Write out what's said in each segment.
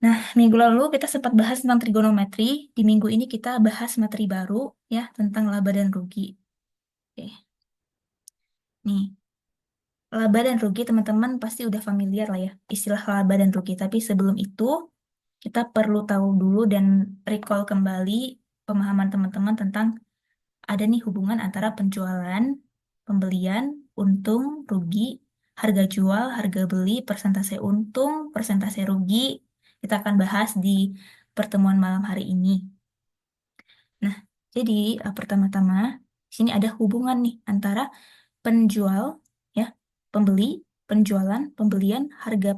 Nah, minggu lalu kita sempat bahas tentang trigonometri. Di minggu ini kita bahas materi baru ya tentang laba dan rugi. Oke. Nih, laba dan rugi teman-teman pasti udah familiar lah ya istilah laba dan rugi. Tapi sebelum itu kita perlu tahu dulu dan recall kembali pemahaman teman-teman tentang ada nih hubungan antara penjualan, pembelian, untung, rugi, harga jual, harga beli, persentase untung, persentase rugi. Kita akan bahas di pertemuan malam hari ini. Nah, jadi pertama-tama di sini ada hubungan nih antara penjual, ya, pembeli, penjualan, pembelian, harga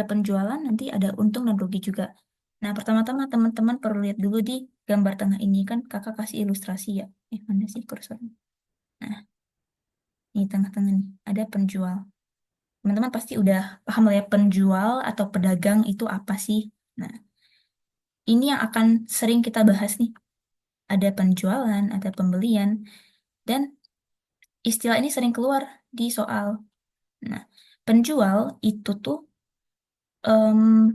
penjualan, nanti ada untung dan rugi juga. Nah, pertama-tama teman-teman perlu lihat dulu di gambar tengah ini kan kakak kasih ilustrasi ya. Mana sih kursornya? Nah, ini tengah-tengah nih ada penjual. Teman-teman pasti udah paham lah ya penjual atau pedagang itu apa sih? Nah, ini yang akan sering kita bahas nih. Ada penjualan, ada pembelian, dan istilah ini sering keluar di soal. Nah, penjual itu tuh em,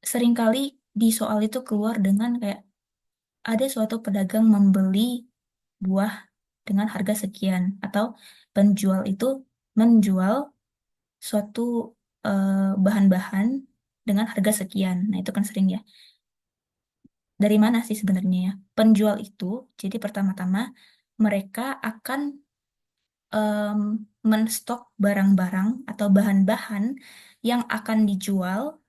seringkali di soal itu keluar dengan kayak ada suatu pedagang membeli buah dengan harga sekian atau penjual itu menjual suatu bahan-bahan dengan harga sekian. Nah, itu kan sering ya. Dari mana sih sebenarnya ya? Penjual itu, jadi pertama-tama mereka akan em, menstok barang-barang atau bahan-bahan yang akan dijual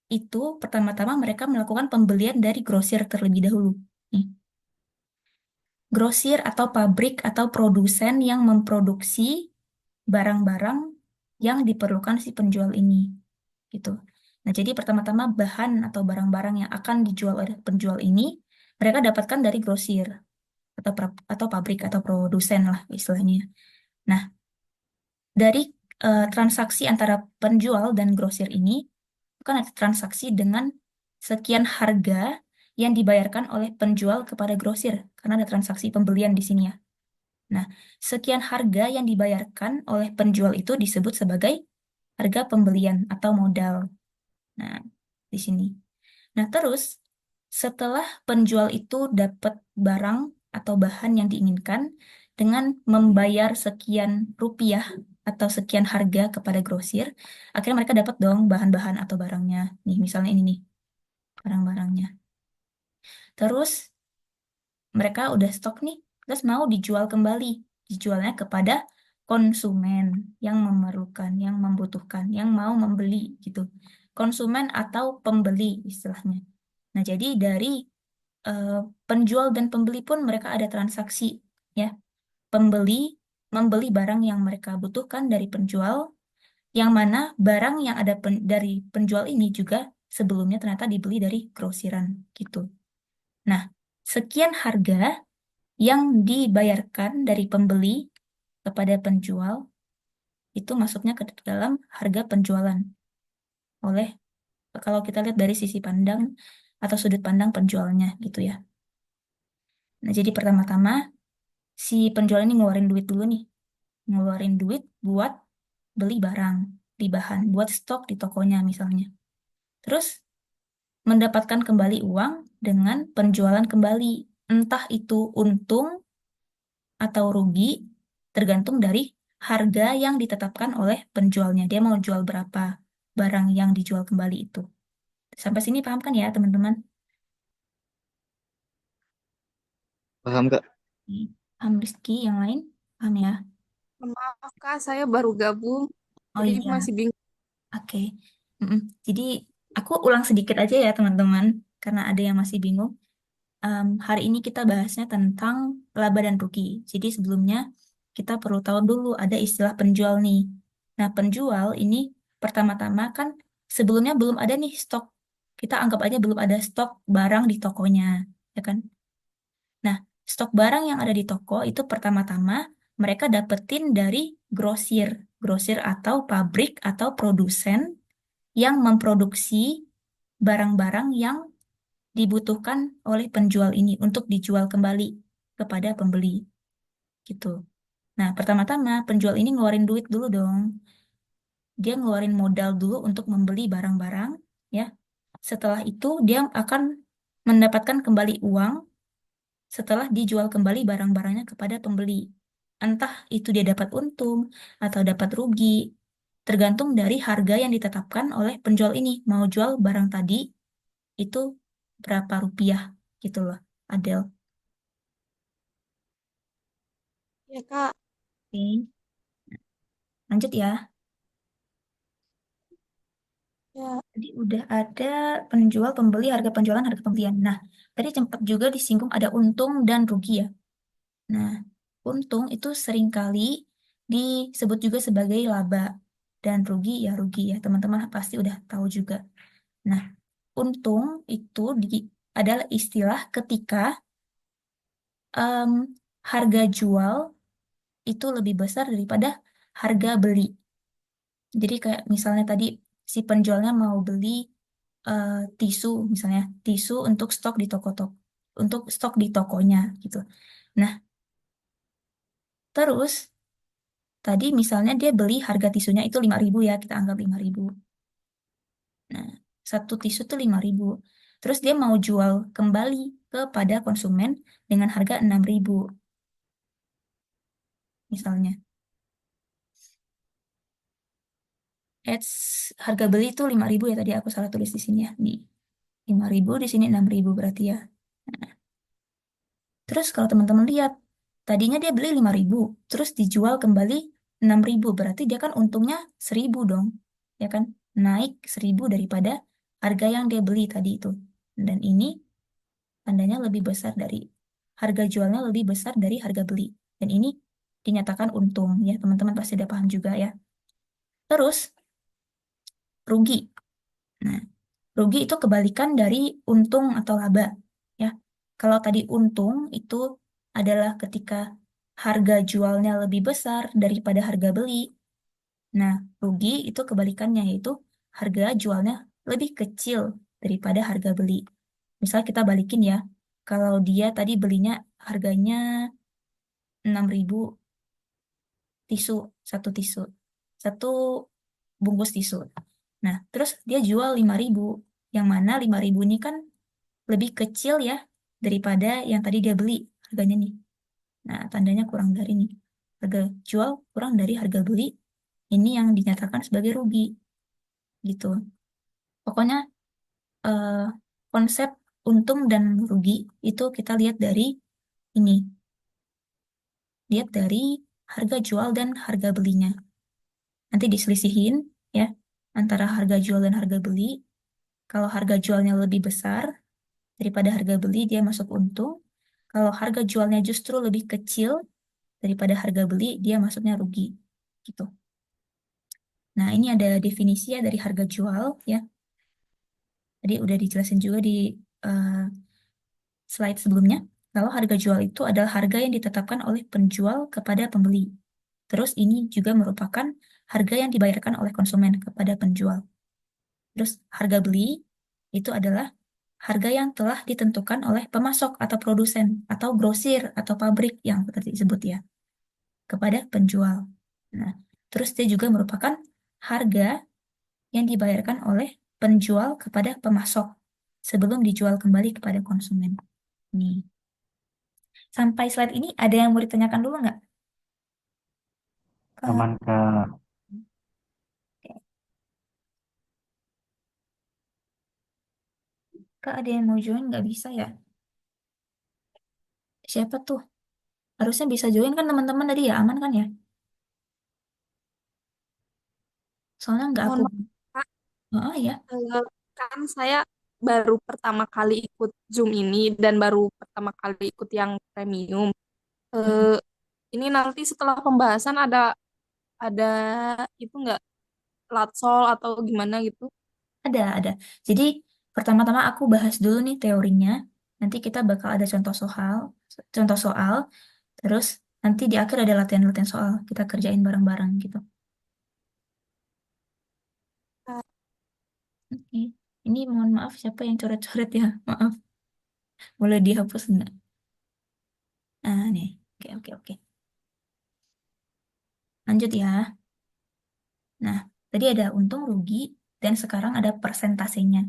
itu pertama-tama mereka melakukan pembelian dari grosir terlebih dahulu. Nih, grosir atau pabrik atau produsen yang memproduksi barang-barang yang diperlukan si penjual ini, gitu. Nah, jadi pertama-tama bahan atau barang-barang yang akan dijual oleh penjual ini mereka dapatkan dari grosir atau pabrik atau produsen lah istilahnya. Nah, dari transaksi antara penjual dan grosir ini kan ada transaksi dengan sekian harga yang dibayarkan oleh penjual kepada grosir karena ada transaksi pembelian di sini ya. Nah, sekian harga yang dibayarkan oleh penjual itu disebut sebagai harga pembelian atau modal. Nah, di sini. Nah, terus setelah penjual itu dapat barang atau bahan yang diinginkan dengan membayar sekian rupiah atau sekian harga kepada grosir, akhirnya mereka dapat dong bahan-bahan atau barangnya. Nih, misalnya ini nih, barang-barangnya. Terus mereka udah stok nih, terus mau dijual kembali. Dijualnya kepada konsumen yang memerlukan, yang membutuhkan, yang mau membeli gitu. Konsumen atau pembeli istilahnya. Nah, jadi dari eh, penjual dan pembeli pun mereka ada transaksi ya. Pembeli membeli barang yang mereka butuhkan dari penjual, yang mana barang yang ada dari penjual ini juga sebelumnya ternyata dibeli dari grosiran gitu. Nah, sekian harga yang dibayarkan dari pembeli kepada penjual itu masuknya ke dalam harga penjualan oleh kalau kita lihat dari sisi pandang atau sudut pandang penjualnya gitu ya. Nah, jadi pertama-tama si penjual ini ngeluarin duit dulu nih, ngeluarin duit buat beli barang, beli bahan, buat stok di tokonya misalnya. Terus mendapatkan kembali uang dengan penjualan kembali, entah itu untung atau rugi, tergantung dari harga yang ditetapkan oleh penjualnya. Dia mau jual berapa barang yang dijual kembali itu. Sampai sini paham kan ya, teman-teman? Paham Kak? Paham Rizky, yang lain? Paham ya? Maaf Kak, saya baru gabung, Oh jadi iya, masih bingung. oke. Mm-mm. Jadi aku ulang sedikit aja ya, teman-teman, karena ada yang masih bingung. Hari ini kita bahasnya tentang laba dan rugi. Jadi sebelumnya kita perlu tahu dulu ada istilah penjual nih. Nah, penjual ini pertama-tama kan sebelumnya belum ada nih stok. Kita anggap aja belum ada stok barang di tokonya, ya kan? Nah, stok barang yang ada di toko itu pertama-tama mereka dapetin dari grosir, grosir atau pabrik atau produsen yang memproduksi barang-barang yang dibutuhkan oleh penjual ini untuk dijual kembali kepada pembeli gitu. Nah, pertama-tama penjual ini ngeluarin duit dulu dong. dia ngeluarin modal dulu untuk membeli barang-barang, ya. Setelah itu dia akan mendapatkan kembali uang setelah dijual kembali barang-barangnya kepada pembeli. Entah itu dia dapat untung atau dapat rugi, tergantung dari harga yang ditetapkan oleh penjual ini. Mau jual barang tadi itu berapa rupiah gitu loh, Adel. Ya, Kak. Oke, lanjut ya. Ya, Tadi udah ada penjual, pembeli, harga penjualan, harga pembelian. Nah, tadi sempat juga disinggung ada untung dan rugi ya. Nah, untung itu seringkali disebut juga sebagai laba dan rugi ya rugi ya. Teman-teman pasti udah tahu juga. Nah, untung itu adalah istilah ketika em, harga jual itu lebih besar daripada harga beli. Jadi kayak misalnya tadi si penjualnya mau beli eh, tisu misalnya, tisu untuk stok di toko-toko, untuk stok di tokonya gitu. Nah, terus tadi misalnya dia beli harga tisunya itu 5.000 ya, kita anggap 5.000. Nah, satu tisu tuh 5.000. Terus dia mau jual kembali kepada konsumen dengan harga 6.000 misalnya. Eits, harga beli itu 5.000 ya, tadi aku salah tulis di sini ya. Di 5.000, di sini 6.000 berarti ya. Nah, terus kalau teman-teman lihat, tadinya dia beli 5.000, terus dijual kembali 6.000, berarti dia kan untungnya 1.000 dong. Ya kan? Naik 1.000 daripada harga yang dia beli tadi itu. Dan ini tandanya lebih besar dari, harga jualnya lebih besar dari harga beli. Dan ini dinyatakan untung ya, teman-teman pasti udah paham juga ya. Terus, rugi. Nah, rugi itu kebalikan dari untung atau laba ya. Kalau tadi untung itu adalah ketika harga jualnya lebih besar daripada harga beli. Nah, rugi itu kebalikannya yaitu harga jualnya lebih kecil daripada harga beli. Misal kita balikin ya. Kalau dia tadi belinya harganya 6.000 tisu, satu tisu. Satu bungkus tisu. Nah, terus dia jual 5.000. Yang mana 5.000 ini kan lebih kecil ya daripada yang tadi dia beli harganya nih. Nah, tandanya kurang dari nih. Harga jual kurang dari harga beli. Ini yang dinyatakan sebagai rugi gitu. Pokoknya eh, konsep untung dan rugi itu kita lihat dari ini. Lihat dari harga jual dan harga belinya. Nanti diselisihin ya antara harga jual dan harga beli. Kalau harga jualnya lebih besar daripada harga beli, dia masuk untung. Kalau harga jualnya justru lebih kecil daripada harga beli, dia masuknya rugi. Gitu. Nah, ini ada definisi ya dari harga jual ya. Tadi udah dijelasin juga di eh, slide sebelumnya. Kalau harga jual itu adalah harga yang ditetapkan oleh penjual kepada pembeli. Terus ini juga merupakan harga yang dibayarkan oleh konsumen kepada penjual. Terus harga beli itu adalah harga yang telah ditentukan oleh pemasok atau produsen atau grosir atau pabrik yang tadi disebut ya kepada penjual. Nah, terus dia juga merupakan harga yang dibayarkan oleh penjual kepada pemasok sebelum dijual kembali kepada konsumen. Nih, sampai slide ini ada yang mau ditanyakan dulu nggak? Kak, Aman Kak. Kak, ada yang mau join nggak bisa ya? Siapa tuh? Harusnya bisa join kan teman-teman tadi ya, aman kan ya? Soalnya nggak mohon aku. maaf, Kak. Oh ya, Kan saya baru pertama kali ikut Zoom ini dan baru pertama kali ikut yang premium. mm, Eh, ini nanti setelah pembahasan ada itu nggak latsol atau gimana gitu? ada. Jadi pertama-tama aku bahas dulu nih teorinya. Nanti kita bakal ada contoh soal. Terus nanti di akhir ada latihan-latihan soal. Kita kerjain bareng-bareng gitu. Kak, Oke. Ini mohon maaf siapa yang coret-coret ya. Maaf. Boleh dihapus nggak? Nah, nih. Oke. Lanjut ya. Nah, tadi Tadi ada untung, rugi, dan sekarang ada persentasenya.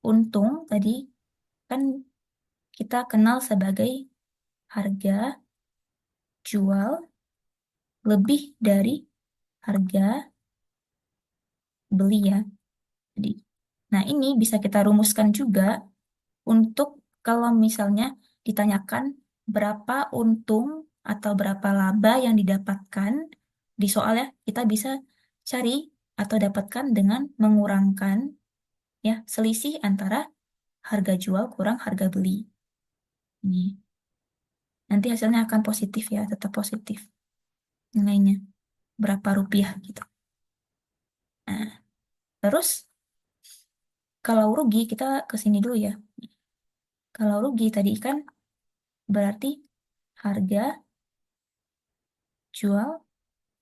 Untung tadi kan kita kenal sebagai harga jual lebih dari harga beli ya. Jadi, nah ini bisa kita rumuskan juga untuk kalau misalnya ditanyakan berapa untung atau berapa laba yang didapatkan di soal ya, kita bisa cari atau dapatkan dengan mengurangkan ya selisih antara harga jual kurang harga beli. Ini nanti hasilnya akan positif ya, tetap positif nilainya berapa rupiah gitu. Nah, terus kalau rugi kita ke sini dulu ya. Kalau rugi tadi kan berarti harga jual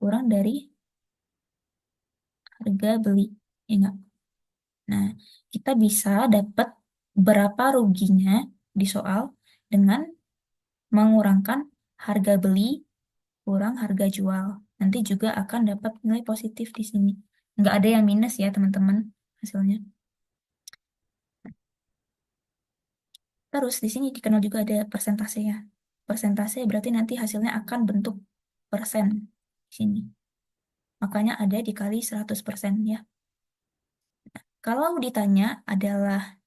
kurang dari harga beli. Ya enggak? Nah, kita bisa dapat berapa ruginya di soal dengan mengurangkan harga beli kurang harga jual. Nanti juga akan dapat nilai positif di sini. Nggak ada yang minus ya, teman-teman, hasilnya. Terus di sini dikenal juga ada persentase ya. Persentase berarti nanti hasilnya akan bentuk persen di sini. Makanya ada dikali 100% ya. Kalau ditanya adalah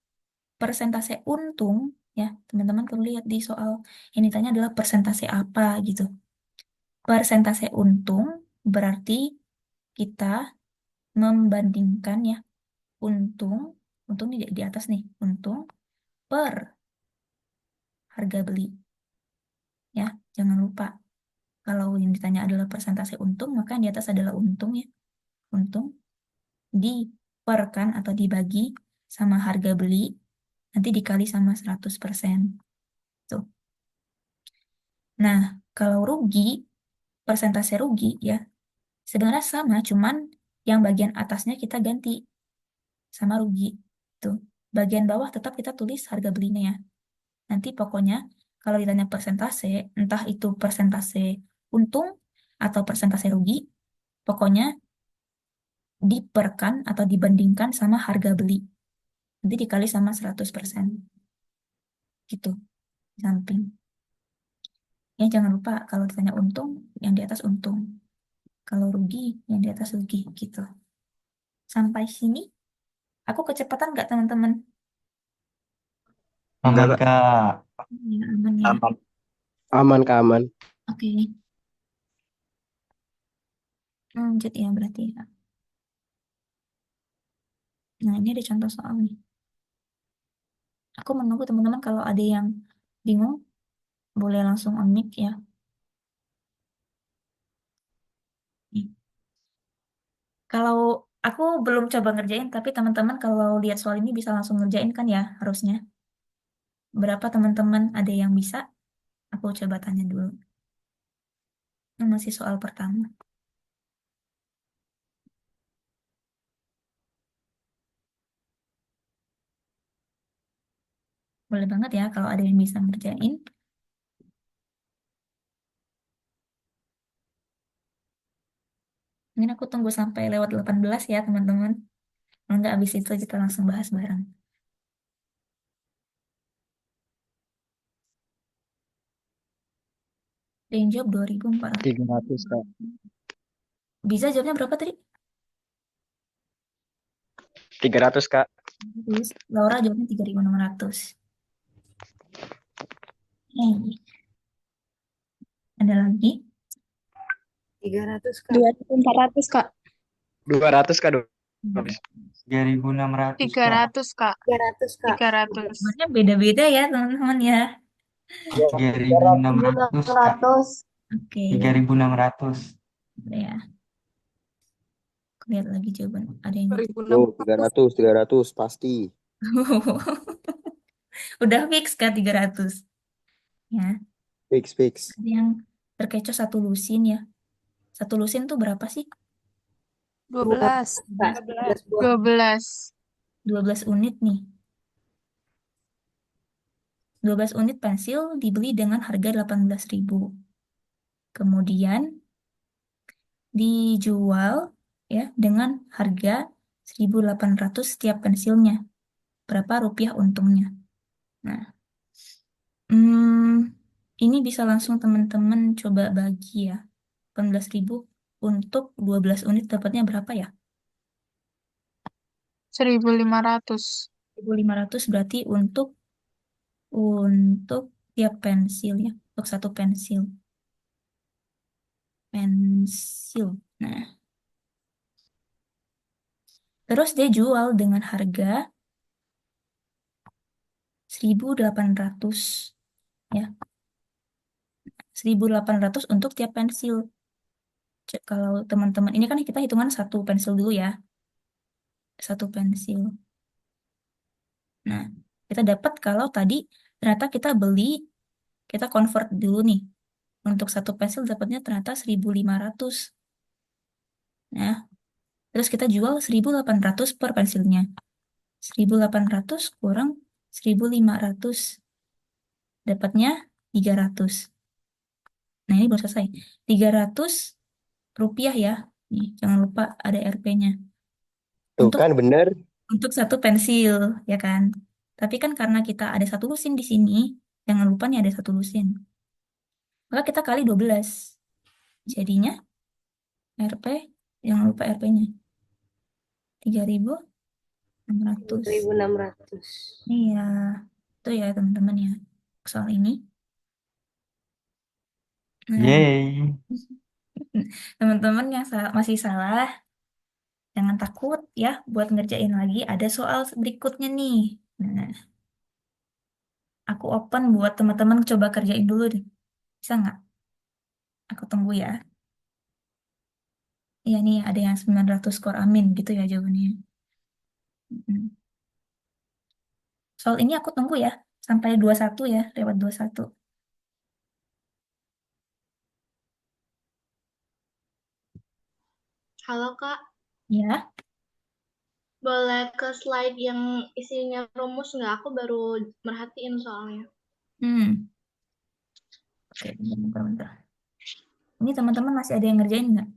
persentase untung, ya teman-teman perlu lihat di soal yang ditanya adalah persentase apa gitu. Persentase untung berarti kita membandingkan ya untung, untung di atas nih, untung per harga beli. Ya, jangan lupa. Kalau yang ditanya adalah persentase untung, maka yang di atas adalah untung ya. Untung diperkan atau dibagi sama harga beli, nanti dikali sama 100%. Tuh. Nah, kalau rugi, persentase rugi ya, sebenarnya sama, cuman yang bagian atasnya kita ganti sama rugi. Tuh. Bagian bawah tetap kita tulis harga belinya ya. Nanti pokoknya kalau ditanya persentase, entah itu persentase untung atau persentase rugi, pokoknya diperkan atau dibandingkan sama harga beli. Nanti dikali sama 100%. Gitu, di samping. Ya, jangan lupa kalau ditanya untung, yang di atas untung. Kalau rugi, yang di atas rugi. Gitu. Sampai sini, aku kecepatan nggak teman-teman? Enggak, Aman, Kak. Kak. Ya, aman ya. Aman. Aman Kak, aman. Oke, lanjut ya berarti ya. Nah, ini ada contoh soal nih. Aku menunggu teman-teman kalau ada yang bingung, boleh langsung on mic ya. Nih. Kalau aku belum coba ngerjain, tapi teman-teman kalau lihat soal ini bisa langsung ngerjain kan ya, harusnya. Berapa teman-teman ada yang bisa? Aku coba tanya dulu. Ini masih soal pertama. Boleh banget ya kalau ada yang bisa ngerjain. Mungkin aku tunggu sampai lewat 18 ya teman-teman. Kalau nggak habis itu kita langsung bahas bareng. Ada yang jawab 2400. 300, Kak. Bisa jawabnya berapa tadi? 300 Kak. Terus Laura jawabnya 3600. Hey, ada lagi? 300 Kak. 2400 Kak. 200 Kak. Hmm. 3.600, Kak. 300 Kak. 300 Kak. 300. Jawabannya beda-beda ya teman-teman ya. 3.600, Kak. 600. Oke, 3.600. ya. Aku lihat lagi jawaban. Ada yang 2600. 300 pasti. udah fix kan 300. Ya, Fix, fix. ada yang terkecoh satu lusin ya. Satu lusin tuh berapa sih? 12. Kak. 12 buah. 12. 12 unit nih. 12 unit pensil dibeli dengan harga 18.000. Kemudian dijual ya dengan harga 1.800 setiap pensilnya. Berapa rupiah untungnya? Nah, ini bisa langsung teman-teman coba bagi ya. 18.000 untuk 12 unit dapatnya berapa ya? 1.500. 1.500 berarti untuk tiap pensil ya, untuk satu pensil. Pensil. Nah, terus dia jual dengan harga 1.800 ya. 1.800 untuk tiap pensil. Kalau teman-teman ini kan kita hitungan satu pensil dulu ya. Satu pensil. Nah, kita dapat kalau tadi ternyata kita convert dulu nih. Untuk satu pensil dapatnya ternyata 1.500. Nah, terus kita jual 1.800 per pensilnya. 1.800 kurang 1.500. Dapatnya 300. Nah, ini belum selesai. 300 rupiah ya. Nih, jangan lupa ada RP-nya. Tuh Untuk kan bener. untuk satu pensil, ya kan? Tapi kan karena kita ada satu lusin di sini, jangan lupa nih ada satu lusin. Maka kita kali 12. Jadinya RP, jangan lupa RP-nya. 3.600. 1.600. Iya, itu ya teman-teman ya. Soal ini. Nah, Yeay. teman-teman yang masih salah, jangan takut ya buat ngerjain lagi. Ada soal berikutnya nih. Nah, aku open buat teman-teman coba kerjain dulu deh. Bisa nggak? Aku tunggu ya. Iya nih, ada yang 900 skor amin gitu ya jawabannya. Mm. Soal ini aku tunggu ya. Sampai 21 ya, lewat 21. Halo Kak, Ya. boleh ke slide yang isinya rumus nggak? Aku baru merhatiin soalnya. Hmm. Oke, bentar. Ini teman-teman masih ada yang ngerjain nggak?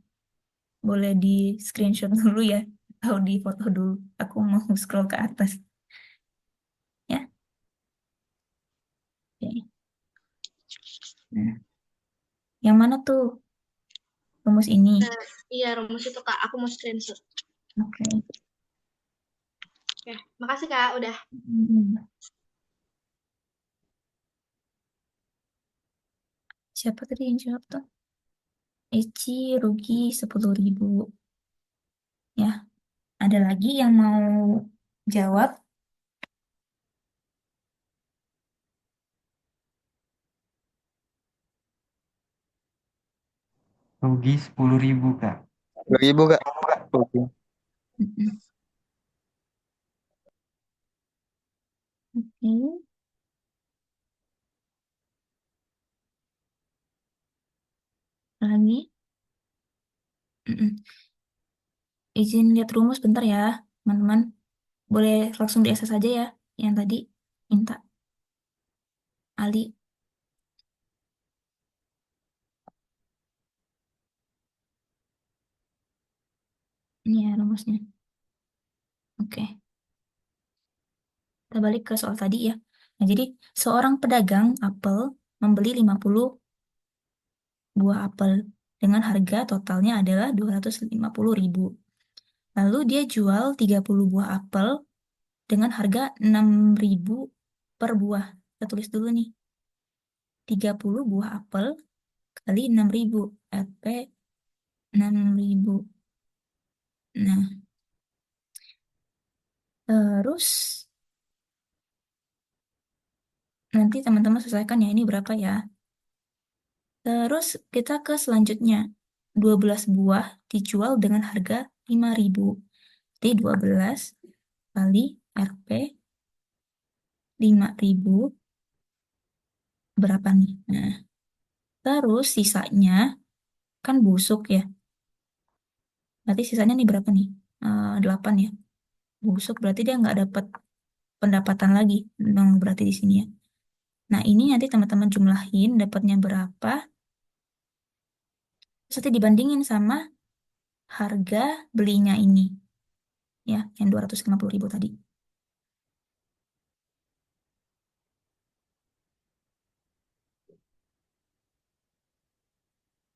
Boleh di screenshot dulu ya. Atau di foto dulu. Aku mau scroll ke atas. Ya. Oke. Nah, yang mana tuh rumus ini? Iya, rumus itu Kak, aku mau screenshot. Oke. Oke, makasih Kak, udah. Hmm. Siapa tadi yang jawab tuh? Eci rugi 10.000. Ya, ada lagi yang mau jawab? Rugi 10.000, Kak. 2.000 Kak. Oke. Mm-mm. Oke. Lagi. Mm-mm. Izin lihat rumus bentar ya, teman-teman. Boleh langsung di SS aja ya, yang tadi minta Ali. Ini ya rumusnya. Oke, kita balik ke soal tadi ya. Nah, jadi seorang pedagang apel membeli 50 buah apel dengan harga totalnya adalah 250.000. Lalu dia jual 30 buah apel dengan harga 6.000 per buah. Kita tulis dulu nih. 30 buah apel kali 6.000. RP 6.000. Nah, terus nanti teman-teman selesaikan ya ini berapa ya. Terus kita ke selanjutnya. 12 buah dijual dengan harga 5.000. Jadi 12 kali RP 5.000 berapa nih? Nah, terus sisanya kan busuk ya. Berarti sisanya nih berapa nih? 8 ya. Busuk berarti dia nggak dapat pendapatan lagi. Dong berarti di sini ya. Nah, ini nanti teman-teman jumlahin dapatnya berapa. Terus nanti dibandingin sama harga belinya ini. Ya, yang 250.000 tadi.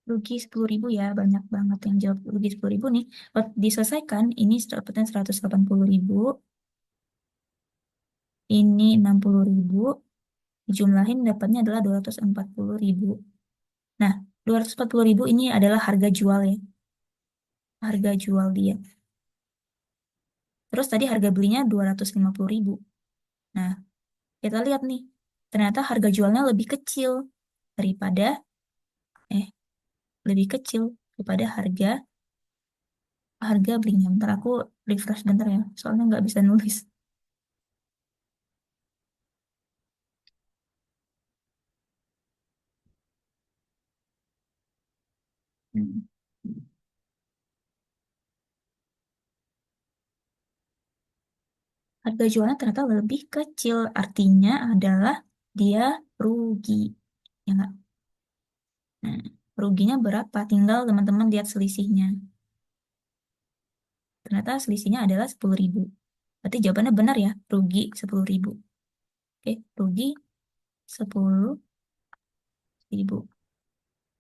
Rugi 10.000 ya, banyak banget yang jawab rugi 10.000 nih. Buat diselesaikan, ini dapatnya 180.000, ini 60.000, dijumlahin dapatnya adalah 240.000. Nah, 240.000 ini adalah harga jual ya, harga jual dia. Terus tadi harga belinya 250.000. Nah, kita lihat nih, ternyata harga jualnya daripada, eh, lebih kecil daripada harga harga belinya. Bentar aku refresh bentar ya, soalnya nggak bisa nulis. Hmm. Harga jualnya ternyata lebih kecil, artinya adalah dia rugi. Ya nggak? Nah, ruginya berapa? Tinggal teman-teman lihat selisihnya. Ternyata selisihnya adalah 10.000. Berarti jawabannya benar ya, rugi 10.000. Oke, rugi 10.000.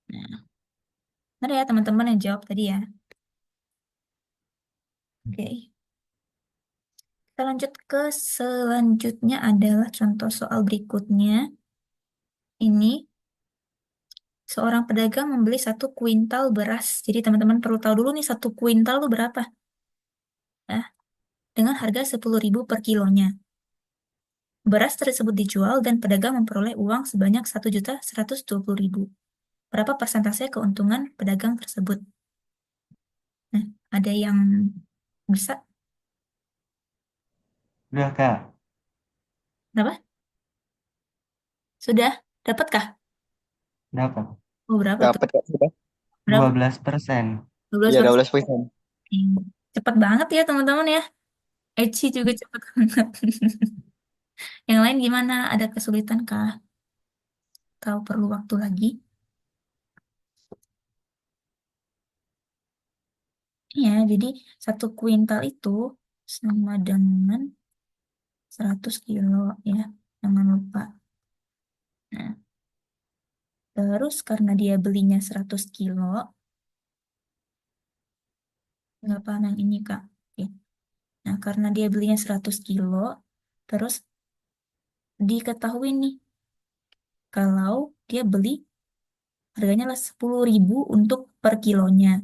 Nah, benar ya teman-teman yang jawab tadi ya. Oke, kita lanjut ke selanjutnya adalah contoh soal berikutnya. Ini seorang pedagang membeli 1 kuintal beras. Jadi teman-teman perlu tahu dulu nih 1 kuintal itu berapa. Nah, dengan harga 10.000 per kilonya. Beras tersebut dijual dan pedagang memperoleh uang sebanyak 1.120.000. Berapa persentase keuntungan pedagang tersebut? Nah, ada yang bisa? Udah, Kak. Berapa? Sudah? Dapatkah? Dapat. Oh, berapa tuh? Dapat Kak sudah. Berapa? 12%. 12 Iya, persen. 12%. Cepat banget ya teman-teman ya. Eci juga cepat banget. Yang lain gimana? Ada kesulitan kah? Atau perlu waktu lagi? Iya, jadi 1 kuintal itu sama dengan 100 kilo ya. Jangan lupa. Nah, terus karena dia belinya 100 kilo, nggak paham yang ini Kak. Oke. Nah, karena dia belinya 100 kilo, terus diketahui nih, kalau dia beli harganya lah 10.000 untuk per kilonya.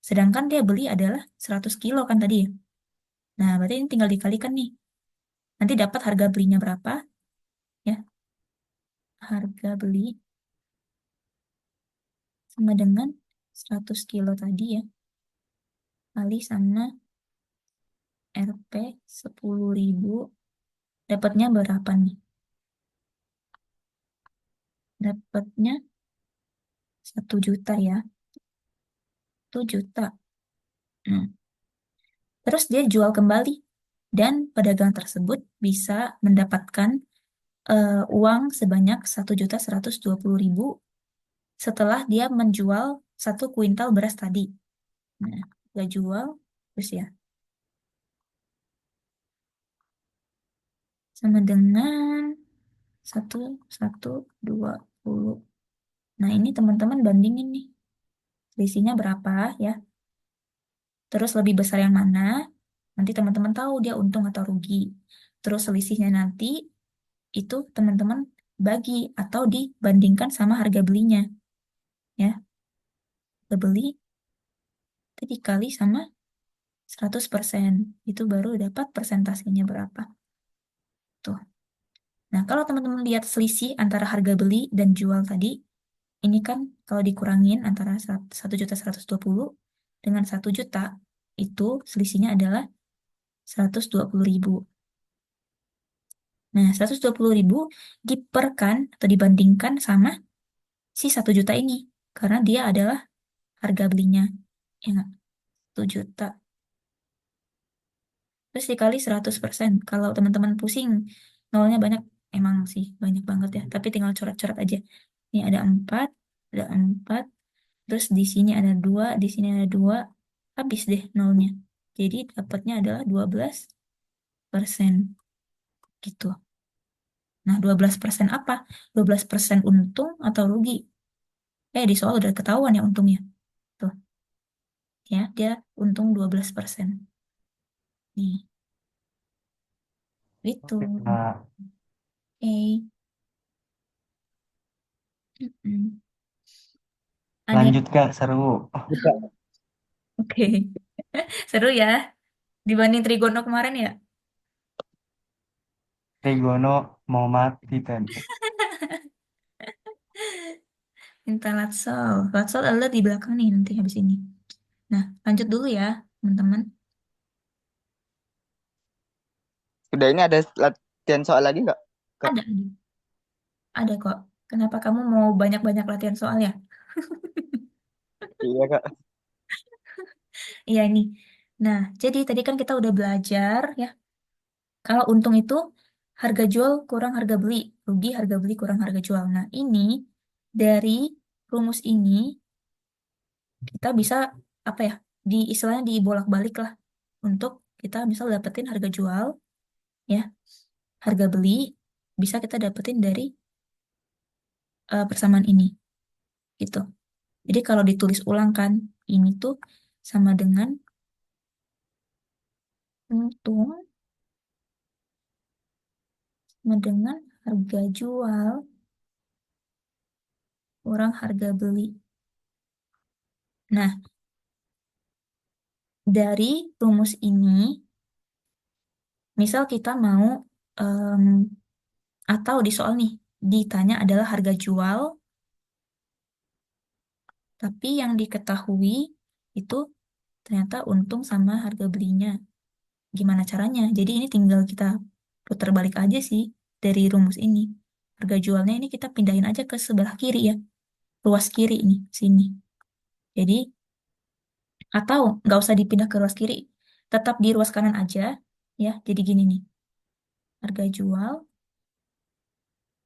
Sedangkan dia beli adalah 100 kilo kan tadi ya. Nah, berarti ini tinggal dikalikan nih. Nanti dapat harga belinya berapa? Ya, harga beli sama dengan 100 kilo tadi ya. Kali sama Rp 10.000. Dapatnya berapa nih? Dapatnya 1 juta ya. 1 juta. Hmm. Terus dia jual kembali. Dan pedagang tersebut bisa mendapatkan uang sebanyak 1.120.000 setelah dia menjual 1 kuintal beras tadi. Nah, dia jual, terus ya, sama dengan 1.120. Nah, ini teman-teman bandingin nih. Selisihnya berapa ya? Terus lebih besar yang mana? Nanti teman-teman tahu dia untung atau rugi. Terus selisihnya nanti itu teman-teman bagi atau dibandingkan sama harga belinya. Ya, harga beli itu dikali sama 100%. Itu baru dapat persentasenya berapa. Tuh. Nah, kalau teman-teman lihat selisih antara harga beli dan jual tadi, ini kan kalau dikurangin antara 1.120 dengan 1 juta, itu selisihnya adalah 120.000. Nah, 120.000 diperkan atau dibandingkan sama si 1 juta ini. Karena dia adalah harga belinya. Ya nggak? 1 juta. Terus dikali 100%. Kalau teman-teman pusing, nolnya banyak. Emang sih, banyak banget ya. Tapi tinggal coret-coret aja. Ini ada 4, ada 4. Terus di sini ada 2, di sini ada 2. habis deh nolnya. Jadi dapatnya adalah 12% gitu. Nah, 12% apa? 12% untung atau rugi? Di soal udah ketahuan ya untungnya. Tuh, ya, dia untung 12%. Nih, itu. Oke, Kak. Oke. Mm-mm. Ada yang... Lanjut Kak, seru. Oke. Seru ya. Dibanding Trigono kemarin ya. Trigono mau mati tadi. Minta Latsol. Latsol ada di belakang nih nanti habis ini. Nah, lanjut dulu ya, teman-teman. Udah ini ada latihan soal lagi nggak? Kak? Ada kok. Kenapa kamu mau banyak-banyak latihan soal ya? Iya Kak. Iya ini. Nah, jadi tadi kan kita udah belajar ya. Kalau untung itu harga jual kurang harga beli, rugi harga beli kurang harga jual. Nah, ini dari rumus ini kita bisa apa ya? Di istilahnya dibolak-balik lah untuk kita misal dapetin harga jual ya, harga beli bisa kita dapetin dari persamaan ini gitu. Jadi kalau ditulis ulang kan ini tuh sama dengan untung sama dengan harga jual kurang harga beli. Nah, dari rumus ini, misal kita mau em, atau di soal nih ditanya adalah harga jual, tapi yang diketahui itu ternyata untung sama harga belinya. Gimana caranya? Jadi ini tinggal kita putar balik aja sih dari rumus ini. Harga jualnya ini kita pindahin aja ke sebelah kiri ya, ruas kiri nih, sini. Jadi, atau nggak usah dipindah ke ruas kiri, tetap di ruas kanan aja ya. Jadi gini nih, harga jual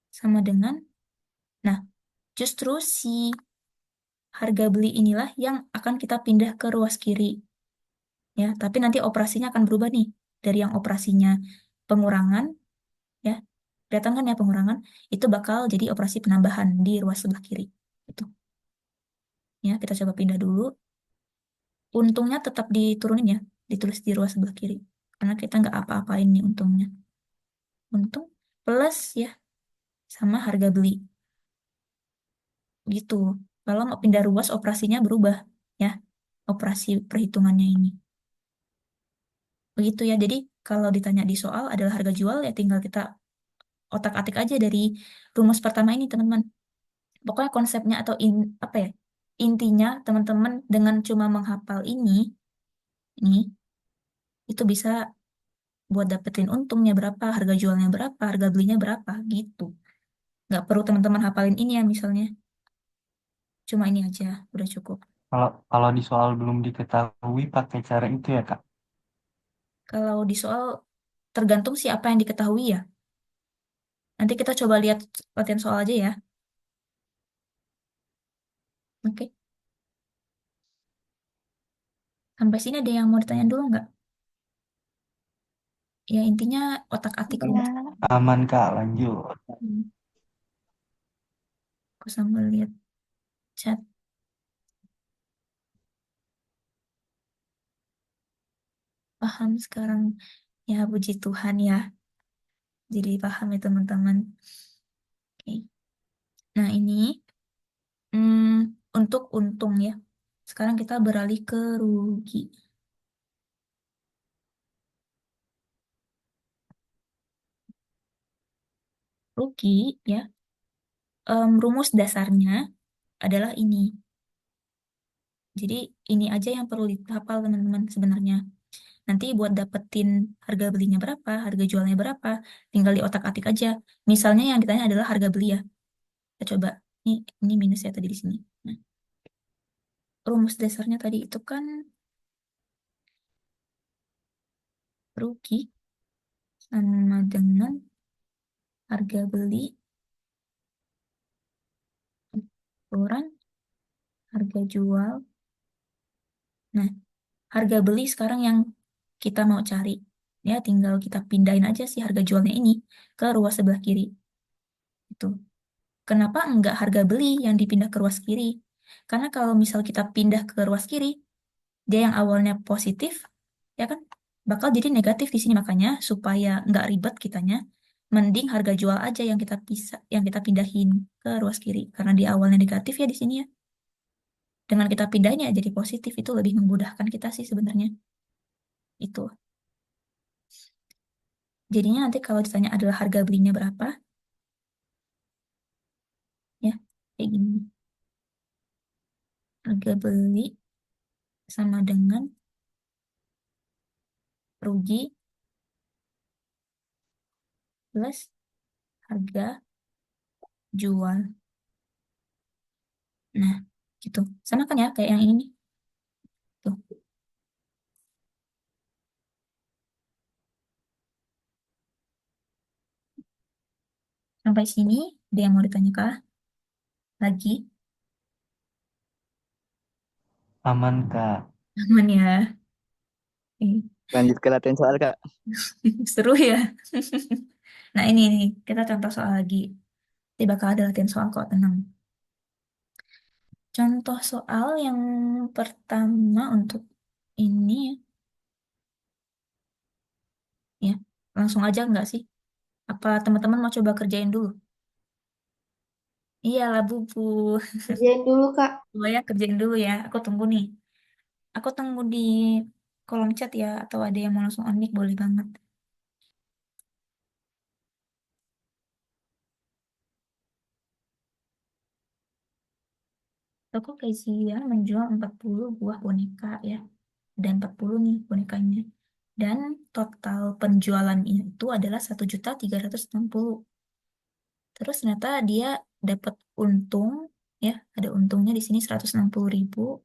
sama dengan, nah justru si harga beli inilah yang akan kita pindah ke ruas kiri ya. Tapi nanti operasinya akan berubah nih dari yang operasinya pengurangan ya. Kelihatan kan ya pengurangan itu bakal jadi operasi penambahan di ruas sebelah kiri. Itu ya kita coba pindah dulu. Untungnya tetap diturunin ya, ditulis di ruas sebelah kiri. Karena kita nggak apa-apain nih untungnya. Untung plus ya sama harga beli gitu. Kalau mau pindah ruas operasinya berubah ya, operasi perhitungannya ini. Begitu ya. Jadi kalau ditanya di soal adalah harga jual ya tinggal kita otak-atik aja dari rumus pertama ini teman-teman. Pokoknya konsepnya atau apa ya? Intinya teman-teman dengan cuma menghafal ini itu bisa buat dapetin untungnya berapa, harga jualnya berapa, harga belinya berapa gitu. Nggak perlu teman-teman hafalin ini ya misalnya. Cuma ini aja udah cukup. Kalau kalau di soal belum diketahui pakai cara itu ya Kak. Kalau di soal tergantung siapa yang diketahui ya. Nanti kita coba lihat latihan soal aja ya. Oke. Sampai sini ada yang mau ditanya dulu nggak? Ya intinya otak-atik rumus. Aman Kak, lanjut. Hmm, Aku sambil lihat chat. Paham sekarang. Ya puji Tuhan ya. Jadi paham ya teman-teman. Oke. Nah ini hmm, untuk untung ya. Sekarang kita beralih ke rugi. Rugi ya. Rumus dasarnya adalah ini. Jadi ini aja yang perlu dihafal teman-teman sebenarnya. Nanti buat dapetin harga belinya berapa, harga jualnya berapa, tinggal di otak-atik aja. Misalnya yang ditanya adalah harga beli ya. Kita coba. Ini minus ya tadi di sini. Nah, rumus dasarnya tadi itu kan rugi sama dengan harga beli kurang harga jual. Nah, harga beli sekarang yang kita mau cari. Ya, tinggal kita pindahin aja sih harga jualnya ini ke ruas sebelah kiri. Itu. Kenapa enggak harga beli yang dipindah ke ruas kiri? Karena kalau misal kita pindah ke ruas kiri, dia yang awalnya positif, ya kan, bakal jadi negatif di sini. Makanya supaya nggak ribet kitanya, mending harga jual aja yang kita yang kita pindahin ke ruas kiri. Karena di awalnya negatif ya di sini ya. Dengan kita pindahnya jadi positif itu lebih memudahkan kita sih sebenarnya. Itu. Jadinya nanti kalau ditanya adalah harga belinya berapa, ya kayak gini. Harga beli sama dengan rugi plus harga jual. Nah, gitu. Sama kan ya kayak yang ini nih. Tuh. Sampai sini, ada yang mau ditanyakan lagi? Aman, Kak. Aman ya. Ih, Lanjut ke latihan soal, Kak. seru ya. Nah, ini nih, kita contoh soal lagi. Nanti bakal ada latihan soal kok, tenang. Contoh soal yang pertama untuk ini ya. Langsung aja nggak sih? Apa teman-teman mau coba kerjain dulu? Iya lah, bubu. Kerjain dulu, Kak. Coba ya, kerjain dulu ya. Aku tunggu nih. Aku tunggu di kolom chat ya. Atau ada yang mau langsung on mic, boleh banget. Toko Kaisian menjual 40 buah boneka ya. Dan 40 nih bonekanya. Dan total penjualan itu adalah 1.360.000. Terus ternyata dia dapat untung ya, ada untungnya di sini 160.000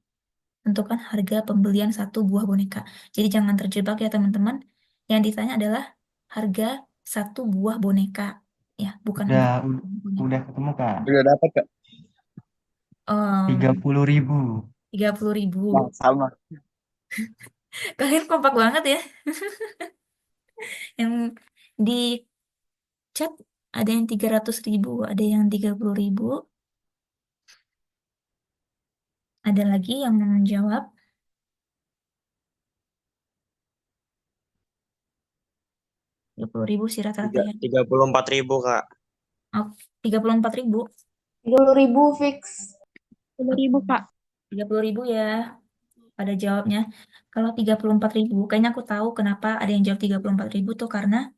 untuk kan harga pembelian satu buah boneka. Jadi jangan terjebak ya teman-teman. Yang ditanya adalah harga satu buah boneka ya, bukan Udah, harga ud- boneka. udah ketemu, Kak. Udah dapat, Kak. 30.000. 30.000. Nah, sama. Kalian kompak banget ya. Yang di chat ada yang 300.000, ada yang 30.000, ada lagi yang menjawab 30.000 sih rata-rata ya. 34.000 Kak. Oh, 34.000. 30.000 fix. 10.000 Kak. 30.000 ya pada jawabnya. Kalau 34.000, kayaknya aku tahu kenapa ada yang jawab 34.000 tuh karena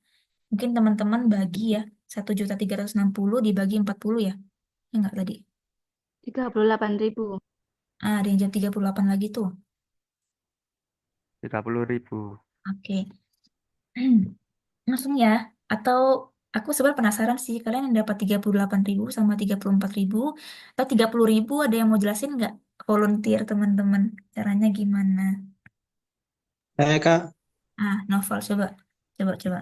mungkin teman-teman bagi ya 1.360.000 dibagi 40 ya. Ya enggak tadi? 38.000. Ada yang jawab 38 lagi tuh. 30.000. Oke. Langsung ya. Atau aku sebenarnya penasaran sih, kalian yang dapat 38.000 sama 34.000 atau 30.000 ada yang mau jelasin nggak? Volunteer teman-teman. Caranya gimana? Kak, Novel coba. Coba, coba.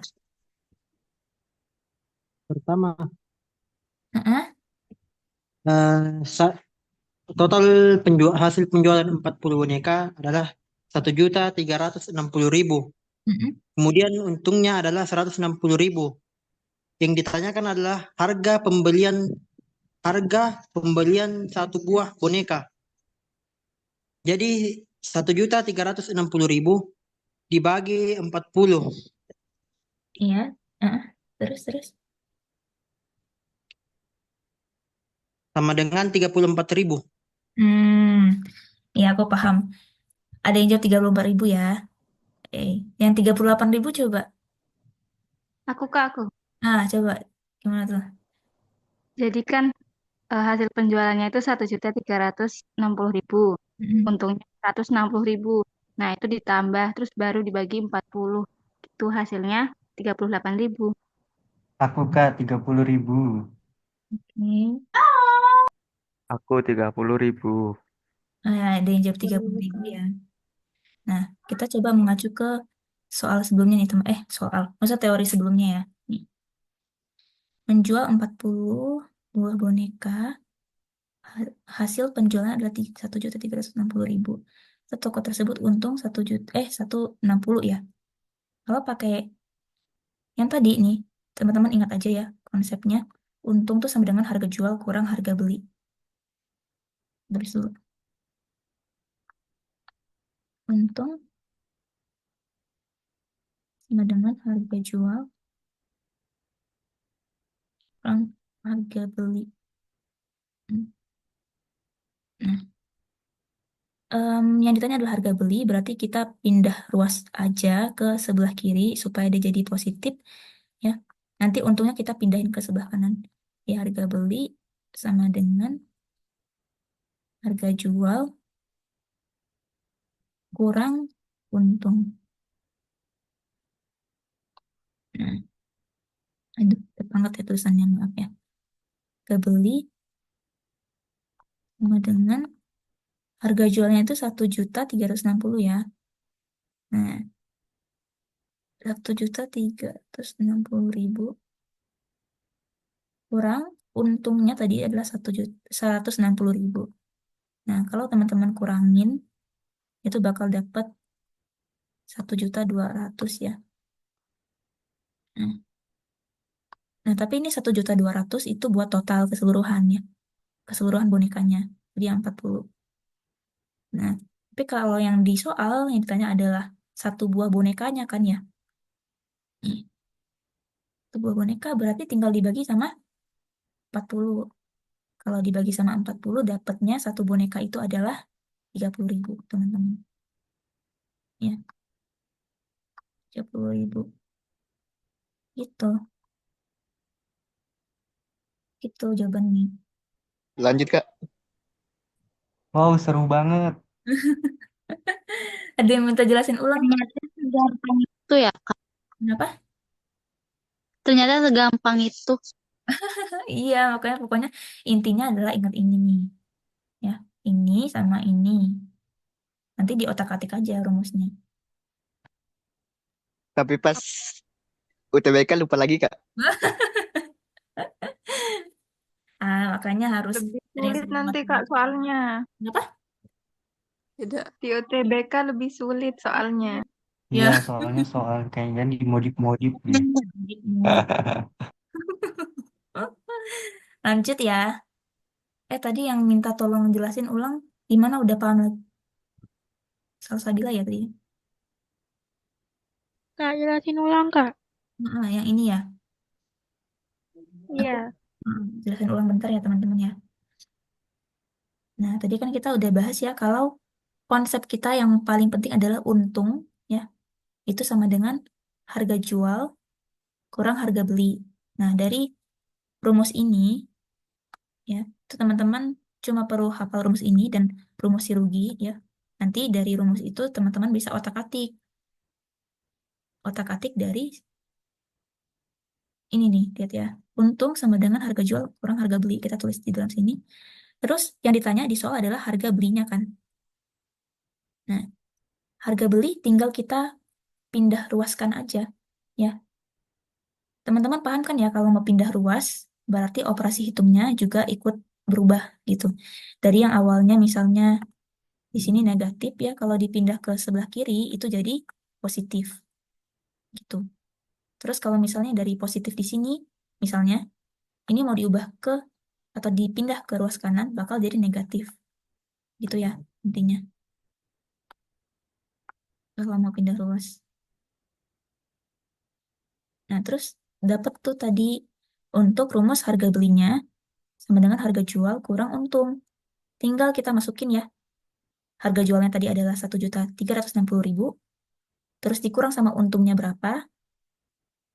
pertama, Heeh. eh, sa- total hasil penjualan 40 boneka adalah 1.360.000. Mm-mm. Kemudian untungnya adalah 160.000. Yang ditanyakan adalah harga pembelian satu buah boneka. Jadi 1.360.000 dibagi 40 Iya. Heeh. Terus, terus. sama dengan 34.000. Ya aku paham. Ada yang jawab 34.000 ya. Yang 38.000 coba. Aku. Coba. Gimana tuh? Jadi kan hasil penjualannya itu 1.360.000. Mm-mm. Untungnya 160.000. Nah, itu ditambah terus baru dibagi 40. Itu hasilnya 38.000. Aku, Kak, 30.000. Oke. Aku 30.000. Ada yang jawab 30.000 ya. Nah, kita coba mengacu ke soal sebelumnya nih, teman. Maksudnya teori sebelumnya ya. Nih. Menjual 40 buah boneka, hasil penjualan adalah 1.360.000. toko tersebut untung 160 ya. Kalau pakai yang tadi nih, teman-teman ingat aja ya konsepnya. Untung tuh sama dengan harga jual kurang harga beli. Terus dulu. Untung sama dengan harga jual kurang harga beli. Nah, yang ditanya adalah harga beli, berarti kita pindah ruas aja ke sebelah kiri supaya dia jadi positif, ya. Nanti untungnya kita pindahin ke sebelah kanan. Ya, harga beli sama dengan harga jual kurang untung. Nah, aduh, cepet banget ya tulisannya, maaf ya. Harga beli sama dengan harga jualnya itu 1.360.000 ya. Nah, 1.360.000 kurang untungnya tadi adalah 160.000. Nah, kalau teman-teman kurangin, itu bakal dapat 1.200.000 ya. Nah, tapi ini 1.200.000 itu buat total keseluruhannya, keseluruhan bonekanya. Jadi yang 40. Nah, tapi kalau yang di soal yang ditanya adalah satu buah bonekanya kan ya. Nih, satu buah boneka berarti tinggal dibagi sama 40. Kalau dibagi sama 40, dapatnya satu boneka itu adalah 30.000, teman-teman. Ya, 30.000. Gitu. Gitu jawabannya. Lanjut, Kak. Wow, seru banget. Ada yang minta jelasin ulang? Ternyata segampang itu ya, Kak. Kenapa? Ternyata segampang itu. Iya, makanya pokoknya intinya adalah ingat ini nih. Ya, ini sama ini. Nanti di otak-atik aja rumusnya. Tapi pas UTBK lupa lagi, Kak. Makanya harus Lebih sulit sering-sering nanti Kak matematika. soalnya. Kenapa? Tidak. Di UTBK lebih sulit soalnya. Iya, Ya, soalnya soal kayaknya dimodif-modif deh. mudik-mudik. Lanjut ya. Tadi yang minta tolong jelasin ulang, gimana udah paham lagi? Salsabila ya tadi? Kak, jelasin ulang, Kak. Yang ini ya. Iya. Jelasin ulang bentar ya teman-teman ya. Nah, tadi kan kita udah bahas ya kalau konsep kita yang paling penting adalah untung ya. Itu sama dengan harga jual kurang harga beli. Nah, dari rumus ini ya, itu teman-teman cuma perlu hafal rumus ini dan rumus si rugi ya. Nanti dari rumus itu teman-teman bisa otak-atik. Otak-atik dari ini nih, lihat ya. Untung sama dengan harga jual kurang harga beli. Kita tulis di dalam sini. Terus yang ditanya di soal adalah harga belinya kan. Nah, harga beli tinggal kita pindah ruaskan aja ya. Teman-teman paham kan ya kalau mau pindah ruas, berarti operasi hitungnya juga ikut berubah gitu. Dari yang awalnya misalnya di sini negatif ya, kalau dipindah ke sebelah kiri itu jadi positif gitu. Terus kalau misalnya dari positif di sini, misalnya ini mau diubah ke atau dipindah ke ruas kanan, bakal jadi negatif. Gitu ya intinya. Kalau mau pindah ruas. Nah, terus dapat tuh tadi untuk rumus harga belinya sama dengan harga jual kurang untung. Tinggal kita masukin ya. Harga jualnya tadi adalah 1.360.000. Terus dikurang sama untungnya berapa?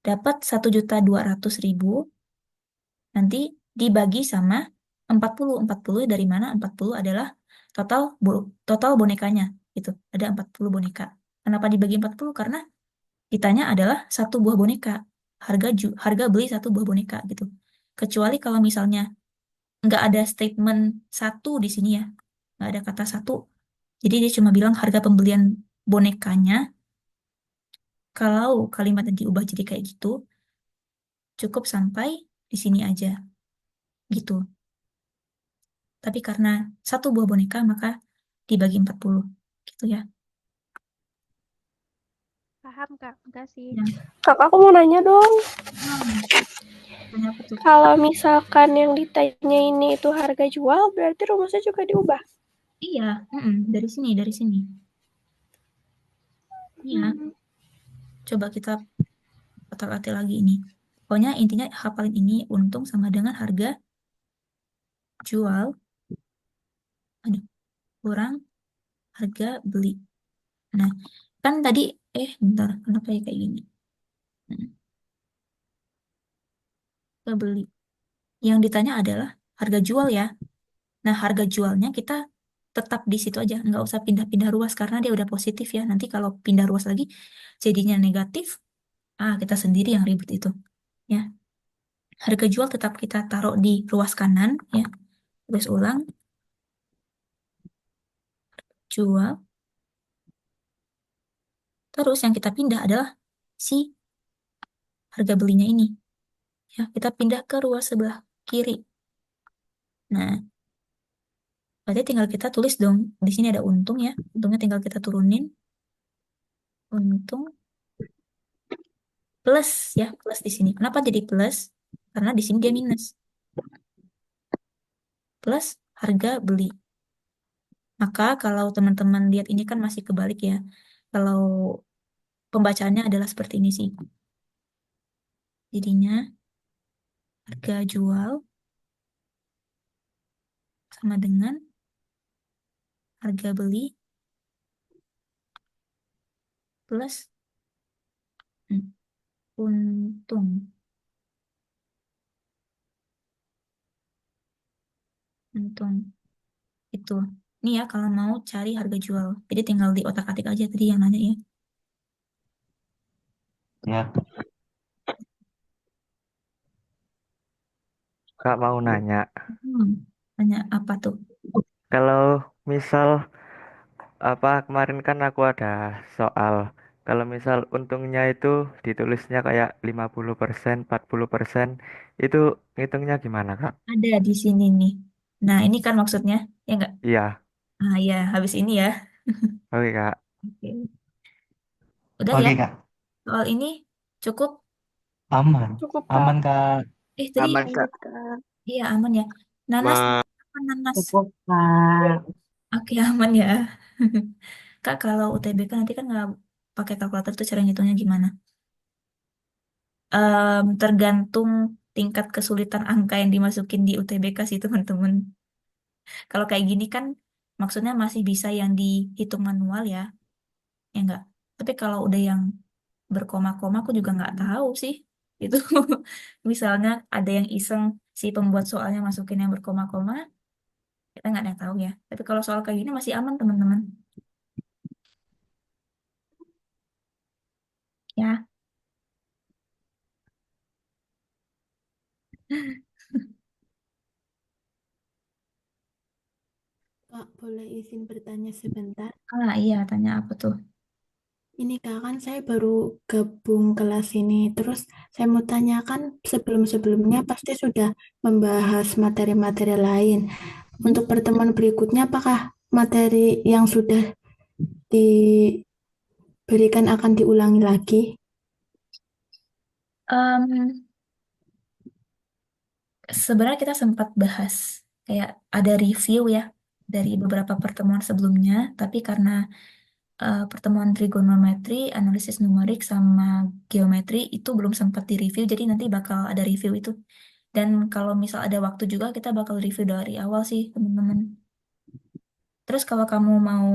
Dapat 1.200.000. Nanti dibagi sama 40. 40 dari mana? 40 adalah total bonekanya. Gitu. Ada 40 boneka. Kenapa dibagi 40? Karena ditanya adalah satu buah boneka. Harga beli satu buah boneka gitu. Kecuali kalau misalnya nggak ada statement satu di sini ya. Nggak ada kata satu. Jadi dia cuma bilang harga pembelian bonekanya. Kalau kalimatnya diubah jadi kayak gitu, cukup sampai di sini aja. Gitu. Tapi karena satu buah boneka, maka dibagi 40. Itu ya. Paham, Kak. Makasih. Ya. Kak, aku mau nanya dong. Tanya apa tuh? Kalau misalkan yang ditanya ini itu harga jual, berarti rumusnya juga diubah. Iya, dari sini. Iya, coba kita otak-atik lagi ini. Pokoknya intinya hafalin ini, untung sama dengan harga jual, aduh, kurang harga beli. Nah, kan tadi, bentar, kenapa ya kayak gini? Hmm, Harga beli. Yang ditanya adalah harga jual ya. Nah, harga jualnya kita tetap di situ aja, nggak usah pindah-pindah ruas karena dia udah positif ya. Nanti kalau pindah ruas lagi jadinya negatif, kita sendiri yang ribet itu. Ya, harga jual tetap kita taruh di ruas kanan ya. Terus ulang, jual. Terus yang kita pindah adalah si harga belinya ini. Ya, kita pindah ke ruas sebelah kiri. Nah, berarti tinggal kita tulis dong. Di sini ada untung ya. Untungnya tinggal kita turunin. Untung plus ya, plus di sini. Kenapa jadi plus? Karena di sini dia minus. Plus harga beli. Maka kalau teman-teman lihat ini kan masih kebalik ya. Kalau pembacaannya adalah seperti ini sih. Jadinya harga jual sama dengan harga beli plus hmm, untung. Untung. Itu. Ini ya kalau mau cari harga jual. Jadi tinggal di otak-atik aja tadi yang nanya ya. Ya, Kak mau nanya, Nanya apa tuh? kalau misal kemarin kan aku ada soal, kalau misal untungnya itu ditulisnya kayak 50%, 40%, itu ngitungnya gimana, Kak? Ada di sini nih. Nah, ini kan maksudnya, ya enggak? Iya, Ya, habis ini ya. oke, Kak. Oke. Udah ya, oke Kak. soal ini cukup. Aman. Cukup, Kak. Aman Kak. Tadi, Aman, Kak. iya aman ya. Nanas, Ma- apa nanas? Cukup Kak. Oke, aman ya. Kak, kalau UTBK nanti kan nggak pakai kalkulator tuh cara ngitungnya gimana? Tergantung tingkat kesulitan angka yang dimasukin di UTBK sih teman-teman. Kalau kayak gini kan maksudnya masih bisa yang dihitung manual ya, ya enggak. Tapi kalau udah yang berkoma-koma aku juga nggak tahu sih. Itu misalnya ada yang iseng si pembuat soalnya masukin yang berkoma-koma, kita nggak ada yang tahu ya. Tapi kalau soal kayak gini masih aman teman-teman. Ya, Kak, boleh izin bertanya sebentar? iya tanya apa tuh? Ini Kak, kan saya baru gabung kelas ini. Terus saya mau tanyakan sebelum-sebelumnya pasti sudah membahas materi-materi lain. Untuk pertemuan berikutnya, apakah materi yang sudah diberikan akan diulangi lagi? Em, Sebenarnya kita sempat bahas kayak ada review ya dari beberapa pertemuan sebelumnya, tapi karena pertemuan trigonometri, analisis numerik sama geometri itu belum sempat direview, jadi nanti bakal ada review itu. Dan kalau misal ada waktu juga kita bakal review dari awal sih teman-teman. Terus kalau kamu mau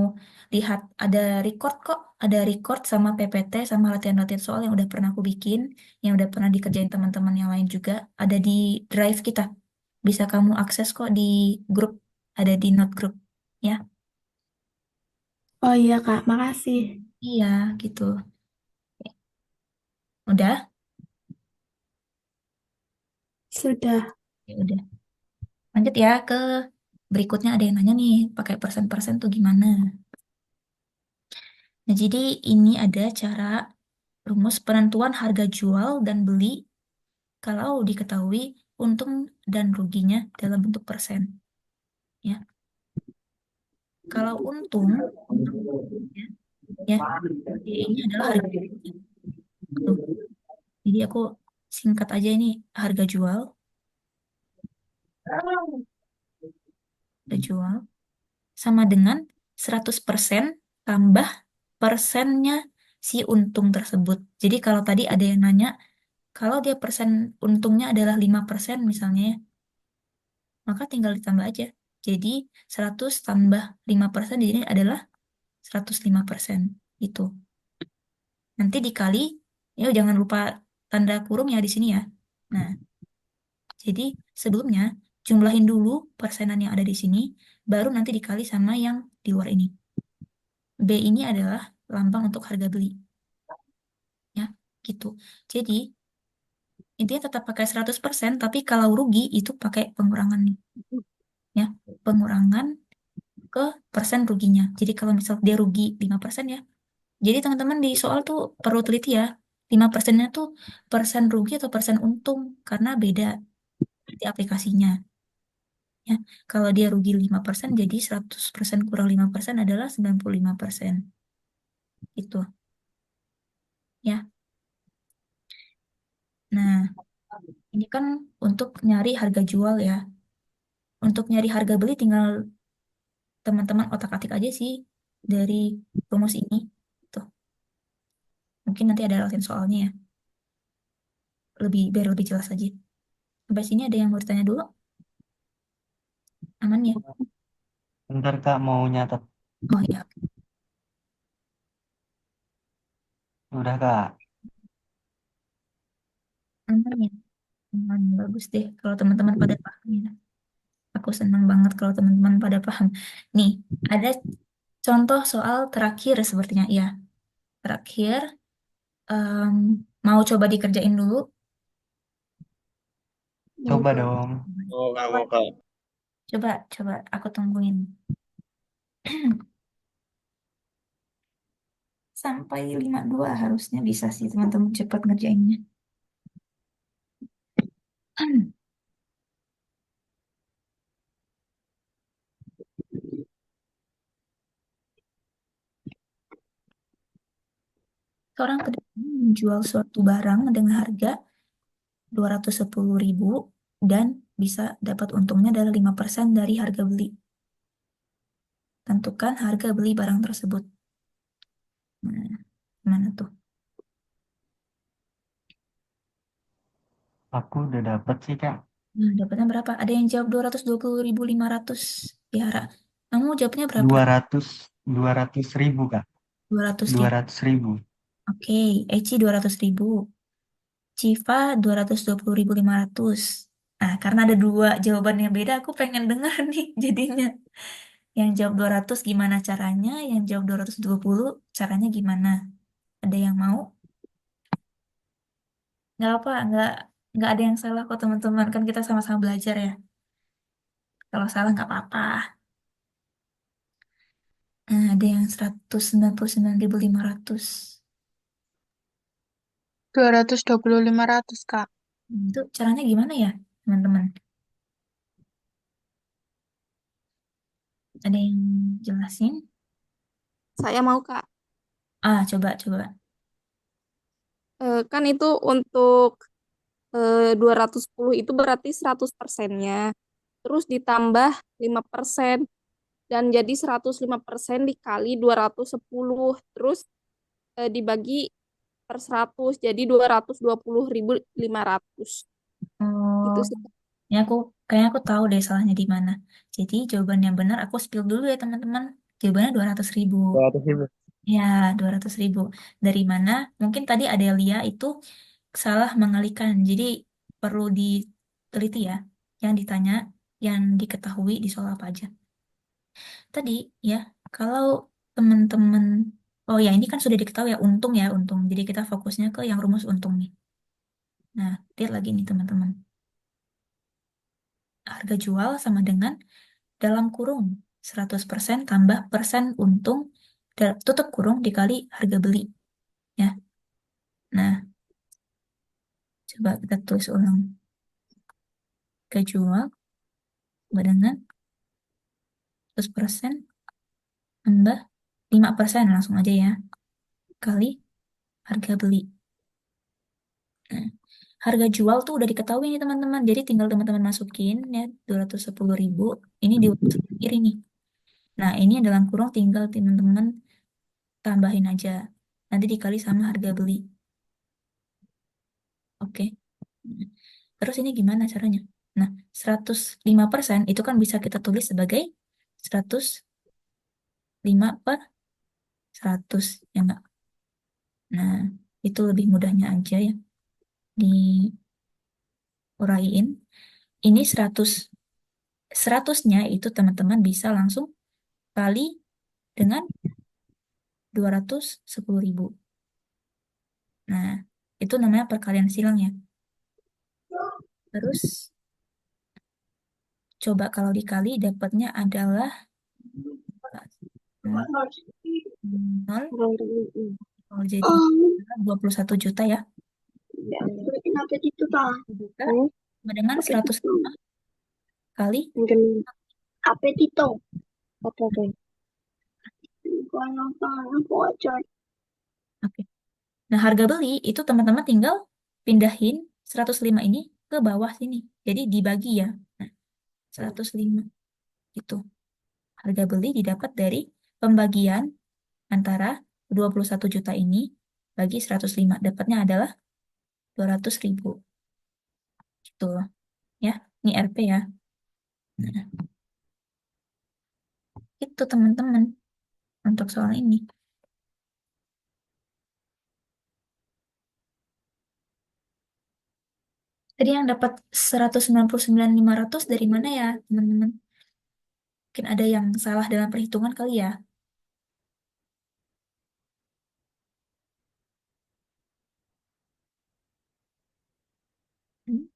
lihat ada record kok, ada record sama PPT sama latihan-latihan soal yang udah pernah aku bikin, yang udah pernah dikerjain teman-teman yang lain juga, ada di drive kita. Bisa kamu akses kok di grup, ada di note group. Ya, Oh iya Kak, makasih. iya gitu. Udah? Sudah. Ya udah. Lanjut ya ke berikutnya ada yang nanya nih, pakai persen-persen tuh gimana? Nah, jadi ini ada cara rumus penentuan harga jual dan beli kalau diketahui untung dan ruginya dalam bentuk persen. Ya. Kalau untung, ya, D ini adalah harga jual. Tuh. Jadi aku singkat aja ini harga jual, sama dengan 100% tambah persennya si untung tersebut. Jadi kalau tadi ada yang nanya, kalau dia persen untungnya adalah 5% misalnya ya, maka tinggal ditambah aja. Jadi 100 tambah 5% di sini adalah 105%. Itu. Nanti dikali, ya jangan lupa tanda kurung ya di sini ya. Nah, jadi sebelumnya jumlahin dulu persenan yang ada di sini, baru nanti dikali sama yang di luar ini. B ini adalah lambang untuk harga beli. Ya, gitu. Jadi, intinya tetap pakai 100%, tapi kalau rugi itu pakai pengurangan nih. Ya, pengurangan ke persen ruginya. Jadi kalau misal dia rugi 5% ya. Jadi teman-teman di soal tuh perlu teliti ya. 5%-nya tuh persen rugi atau persen untung karena beda di aplikasinya. Ya, kalau dia rugi 5%, jadi 100% kurang 5% adalah 95%. Itu. Ya. Nah, ini kan untuk nyari harga jual ya. Untuk nyari harga beli tinggal teman-teman otak-atik aja sih dari rumus ini. Tuh, mungkin nanti ada latihan soalnya ya. Biar lebih jelas aja. Sampai sini ada yang mau ditanya dulu? Aman ya? Bentar Kak, mau nyatet. Oh ya, Udah Kak. aman ya. Aman, bagus deh kalau teman-teman pada paham ya. Aku senang banget kalau teman-teman pada paham. Nih, ada contoh soal terakhir sepertinya. Ya, terakhir. em, Mau coba dikerjain dulu? Coba dong. Oh, nggak mau Kak. Coba, aku tungguin. Sampai 52 harusnya bisa sih teman-teman cepat ngerjainnya. Seorang pedagang menjual suatu barang dengan harga 210.000 dan bisa dapat untungnya dari 5% dari harga beli. Tentukan harga beli barang tersebut. Nah, mana tuh? Aku udah dapet sih Kak. Nah, dapatnya berapa? Ada yang jawab 220.500 Tiara. Kamu jawabnya berapa? 200 ribu Kak. 200.000. 200 ribu. Oke, Eci 200.000. Civa 220.500. Nah, karena ada dua jawaban yang beda, aku pengen dengar nih jadinya. Yang jawab 200 gimana caranya, yang jawab 220 caranya gimana? Ada yang mau? Nggak apa, nggak ada yang salah kok teman-teman. Kan kita sama-sama belajar ya. Kalau salah nggak apa-apa. Nah, ada yang 199.500. 225.500 Kak. Itu caranya gimana ya, teman-teman? Ada yang jelasin? Saya mau Kak. Coba. Kan itu untuk 210 itu berarti 100%-nya. Terus ditambah 5%. Dan jadi 105% dikali 210. Terus dibagi per 100. Jadi 220.500. Oh, Gitu sih. ya kayaknya aku tahu deh salahnya di mana. Jadi jawaban yang benar aku spill dulu ya teman-teman. Jawabannya 200.000. 200.000. Ya, 200.000. Dari mana? Mungkin tadi Adelia itu salah mengalihkan. Jadi perlu diteliti ya. Yang ditanya, yang diketahui di soal apa aja. Tadi ya, kalau teman-teman, oh ya ini kan sudah diketahui ya untung. Jadi kita fokusnya ke yang rumus untung nih. Nah, lihat lagi nih teman-teman. Harga jual sama dengan dalam kurung 100% tambah persen untung tutup kurung dikali harga beli ya. Nah, coba kita tulis ulang. Harga jual sama dengan 100% tambah 5%, langsung aja ya, kali harga beli. Nah, harga jual tuh udah diketahui nih teman-teman. Jadi tinggal teman-teman masukin ya 210.000. Ini di sebelah kiri nih. Nah, ini yang dalam kurung tinggal teman-teman tambahin aja. Nanti dikali sama harga beli. Oke. Terus ini gimana caranya? Nah, 105% itu kan bisa kita tulis sebagai 105 per 100, ya enggak? Nah, itu lebih mudahnya aja ya. Diuraiin. Ini 100-nya itu teman-teman bisa langsung kali dengan 210.000. Nah, itu namanya perkalian silang ya. Terus, coba kalau dikali dapatnya adalah 0, jadi 21 juta ya. Juta sama dengan 105 kali. Oke. Nah, harga beli itu teman-teman tinggal pindahin 105 ini ke bawah sini. Jadi dibagi ya. Nah, 105 itu. Harga beli didapat dari pembagian antara 21 juta ini bagi 105. Dapatnya adalah 200.000. Gitu ya. Ini RP ya. Nah, itu teman-teman untuk soal ini. Tadi yang dapat 199.500 dari mana ya, teman-teman? Mungkin ada yang salah dalam perhitungan kali ya. Hmm?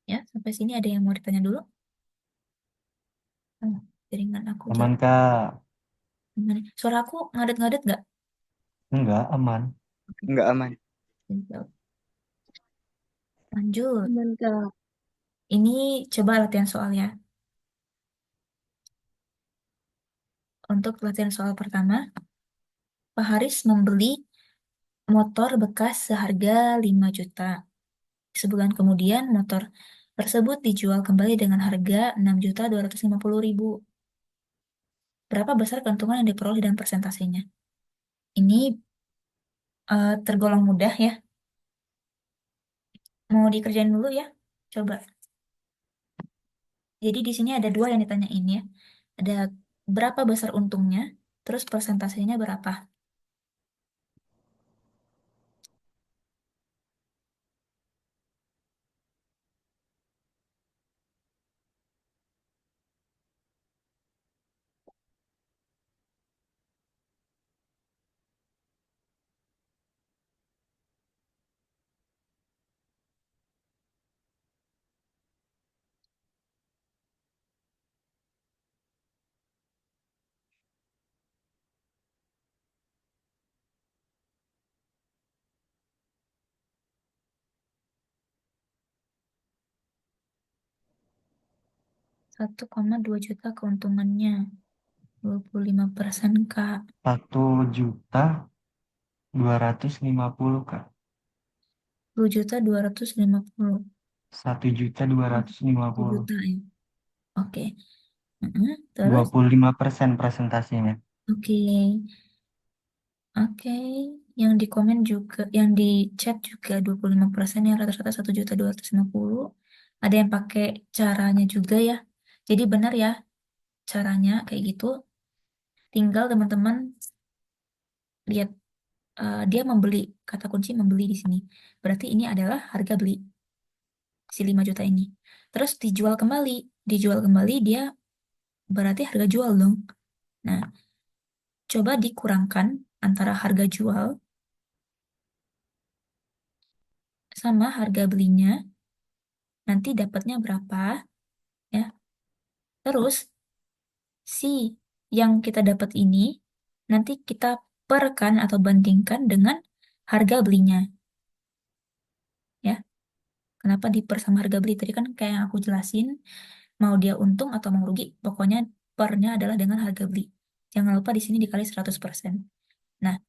Ya, sampai sini ada yang mau ditanya dulu? Oh, jaringan aku Aman, jadi Kak. gimana? Suara aku ngadet-ngadet nggak? Enggak, aman. Oke, Enggak aman. lanjut. Ini coba latihan soal ya. Untuk latihan soal pertama, Pak Haris membeli motor bekas seharga 5 juta. Sebulan kemudian, motor tersebut dijual kembali dengan harga 6.250.000. Berapa besar keuntungan yang diperoleh dan persentasenya? Ini tergolong mudah ya. Mau dikerjain dulu ya. Coba. Jadi di sini ada dua yang ditanyain ya. Ada berapa besar untungnya, terus persentasenya berapa. Satu koma dua juta keuntungannya. 25% Kak. 1.250.000, Kak. 10.250. 1.250.000. Juta ya. Oke. Terus, 25% presentasinya. oke. Oke. Yang di komen juga, yang di chat juga 25%, yang rata-rata 1.250. Ada yang pakai caranya juga ya. Jadi benar ya caranya kayak gitu. Tinggal teman-teman lihat dia membeli, kata kunci membeli di sini. Berarti ini adalah harga beli si 5 juta ini. Terus dijual kembali. Dijual kembali dia berarti harga jual dong. Nah, coba dikurangkan antara harga jual sama harga belinya. Nanti dapatnya berapa ya. Terus si yang kita dapat ini nanti kita perkan atau bandingkan dengan harga belinya. Ya. Kenapa diper sama harga beli? Tadi kan kayak yang aku jelasin, mau dia untung atau mau rugi, pokoknya pernya adalah dengan harga beli. Jangan lupa di sini dikali 100%. Nah,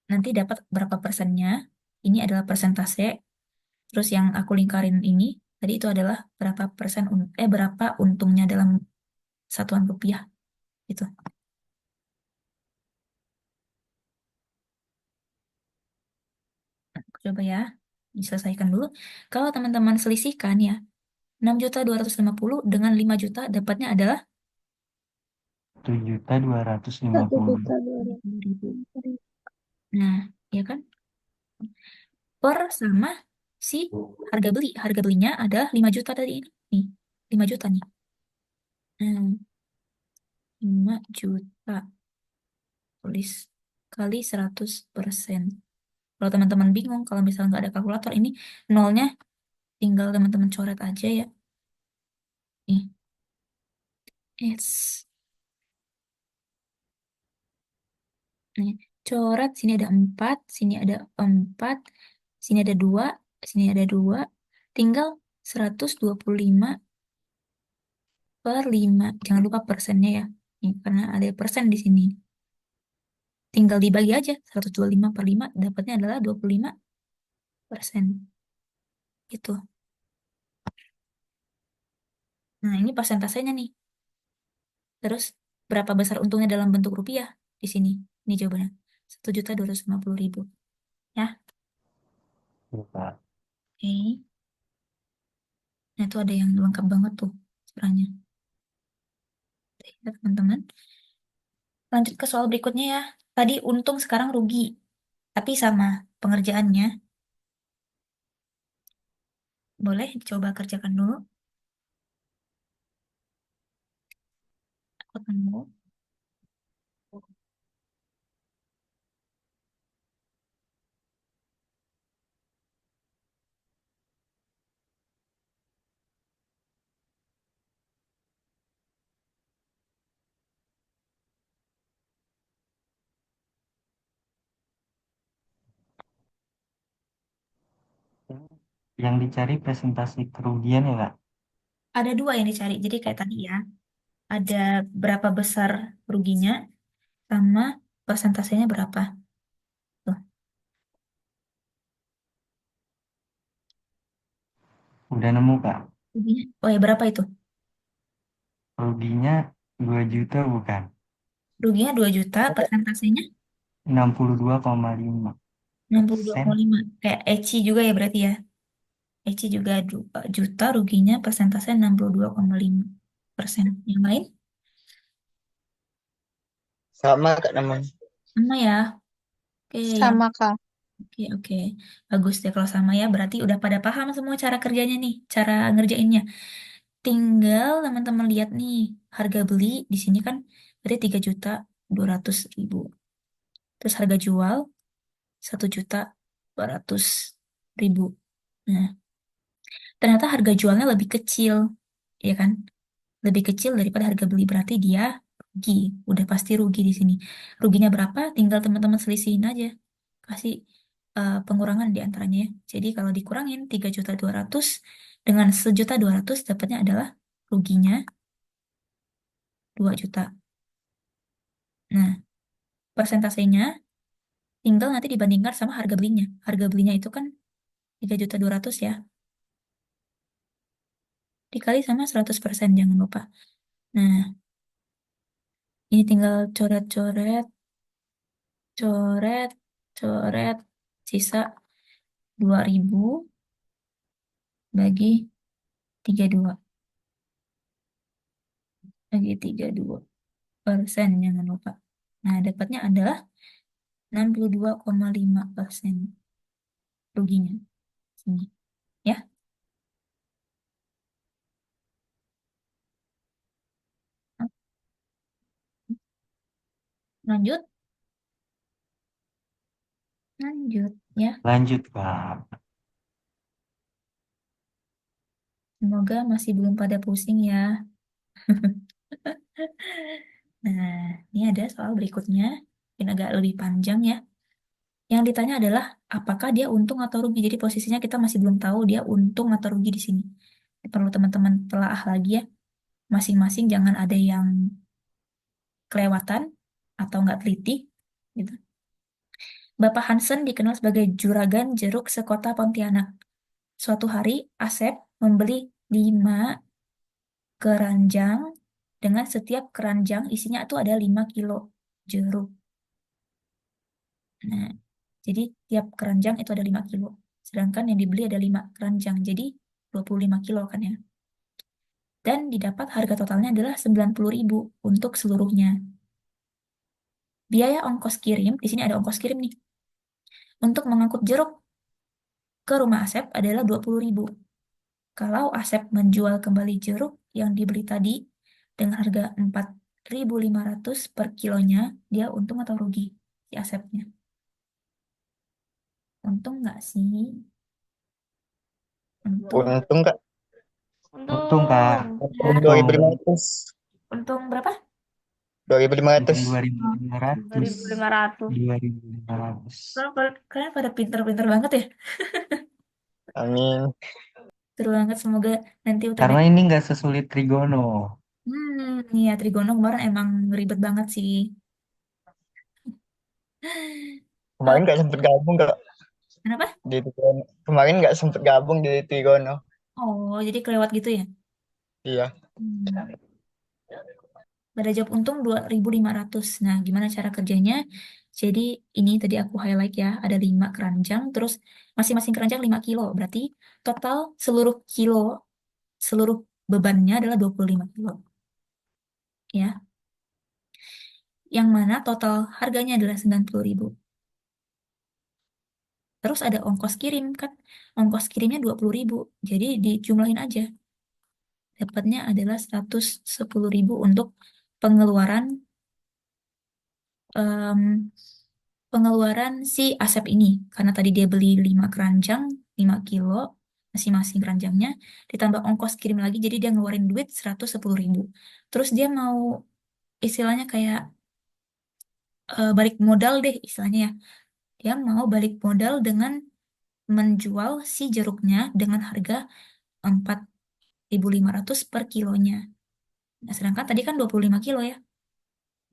nanti dapat berapa persennya. Ini adalah persentase. Terus yang aku lingkarin ini, tadi itu adalah berapa persen, berapa untungnya dalam satuan rupiah. Gitu. Aku coba ya, diselesaikan dulu. Kalau teman-teman selisihkan ya, 6.250.000 dengan 5 juta dapatnya adalah 7.250.000. 1.200.000. Nah, ya kan? Per sama si harga beli. Harga belinya adalah 5 juta tadi ini. Nih, 5 juta nih. 5 juta. Tulis kali 100%. Kalau teman-teman bingung, kalau misalnya nggak ada kalkulator, ini nolnya tinggal teman-teman coret aja ya. Nih. Yes. Nih, coret, sini ada 4, sini ada 4, sini ada 2, sini ada 2. Tinggal 125 per 5. Jangan lupa persennya ya. Nih, karena ada persen di sini. Tinggal dibagi aja. 125 per 5 dapatnya adalah 25%. Gitu. Nah, ini persentasenya nih. Terus, berapa besar untungnya dalam bentuk rupiah? Di sini. Ini jawabannya. 1.250.000. Ya, Lupa. oke. Nah, itu ada yang lengkap banget tuh sebenarnya. Ya, teman-teman. Lanjut ke soal berikutnya ya. Tadi untung, sekarang rugi. Tapi sama pengerjaannya. Boleh coba kerjakan dulu. Aku tunggu. Yang dicari presentasi kerugian ya, Kak? Ada dua yang dicari. Jadi kayak tadi ya. Ada berapa besar ruginya sama persentasenya berapa. Tuh. Udah nemu, Kak. Ruginya. Oh ya, berapa itu? Ruginya 2 juta bukan? Ruginya 2 juta, persentasenya 62,5%. 62,5. Kayak Eci juga ya berarti ya. Eci juga 2 juta, ruginya persentasenya 62,5%. Yang lain? Sama Kak namanya. Sama ya. Oke, yang Sama, Kak. oke. Bagus deh kalau sama ya. Berarti udah pada paham semua cara kerjanya nih, cara ngerjainnya. Tinggal teman-teman lihat nih, harga beli di sini kan berarti 3.200.000. Terus harga jual 1.200.000. Nah, ternyata harga jualnya lebih kecil, ya kan? Lebih kecil daripada harga beli, berarti dia rugi. Udah pasti rugi di sini. Ruginya berapa? Tinggal teman-teman selisihin aja. Kasih pengurangan di antaranya ya. Jadi kalau dikurangin 3.200.000 dengan 1.200.000 dapatnya adalah ruginya 2 juta. Nah, persentasenya tinggal nanti dibandingkan sama harga belinya. Harga belinya itu kan 3.200.000 ya. Dikali sama 100%, jangan lupa. Nah, ini tinggal coret-coret, coret, coret, sisa 2.000 bagi 32. Bagi 32%, jangan lupa. Nah, dapatnya adalah 62,5% ruginya. Sini. Ya, lanjut, lanjut ya. Lanjut, Kak. Semoga masih belum pada pusing ya. Nah, ini ada soal berikutnya. Mungkin agak lebih panjang ya. Yang ditanya adalah apakah dia untung atau rugi. Jadi posisinya kita masih belum tahu dia untung atau rugi di sini. Perlu teman-teman telaah lagi ya. Masing-masing jangan ada yang kelewatan atau nggak teliti gitu. Bapak Hansen dikenal sebagai juragan jeruk sekota Pontianak. Suatu hari Asep membeli 5 keranjang dengan setiap keranjang isinya itu ada 5 kilo jeruk. Nah, jadi tiap keranjang itu ada 5 kilo. Sedangkan yang dibeli ada 5 keranjang. Jadi 25 kilo kan ya. Dan didapat harga totalnya adalah 90.000 untuk seluruhnya. Biaya ongkos kirim, di sini ada ongkos kirim nih. Untuk mengangkut jeruk ke rumah Asep adalah 20.000. Kalau Asep menjual kembali jeruk yang dibeli tadi dengan harga 4.500 per kilonya, dia untung atau rugi si Asepnya? Untung nggak sih? Untung. Untung Kak. Untung, Kak. Untung. Dua Untung. ribu lima ratus. Untung berapa? 2.500. 2.500. 2.500. 2.500. Kalian pada pinter-pinter banget ya. Amin. Seru banget. Semoga nanti Karena UTBK. ini nggak sesulit Trigono. Iya, Trigono kemarin emang ribet banget sih. Kemarin nggak sempet gabung Kak Kenapa? di Trigono. Kemarin nggak sempet gabung di Trigono. Oh, jadi kelewat gitu ya? Iya. Hmm. Pada jawab untung 2.500. Nah, gimana cara kerjanya? Jadi ini tadi aku highlight ya, ada 5 keranjang, terus masing-masing keranjang 5 kilo. Berarti total seluruh bebannya adalah 25 kilo. Ya, yang mana total harganya adalah 90.000. Terus ada ongkos kirim kan? Ongkos kirimnya 20.000. Jadi dijumlahin aja. Dapatnya adalah 110.000 untuk pengeluaran em, pengeluaran si Asep ini. Karena tadi dia beli 5 keranjang, 5 kilo masing-masing keranjangnya, ditambah ongkos kirim lagi, jadi dia ngeluarin duit 110.000. Terus dia mau istilahnya kayak balik modal deh istilahnya ya. Dia mau balik modal dengan menjual si jeruknya dengan harga 4.500 per kilonya. Nah, sedangkan tadi kan 25 kilo ya.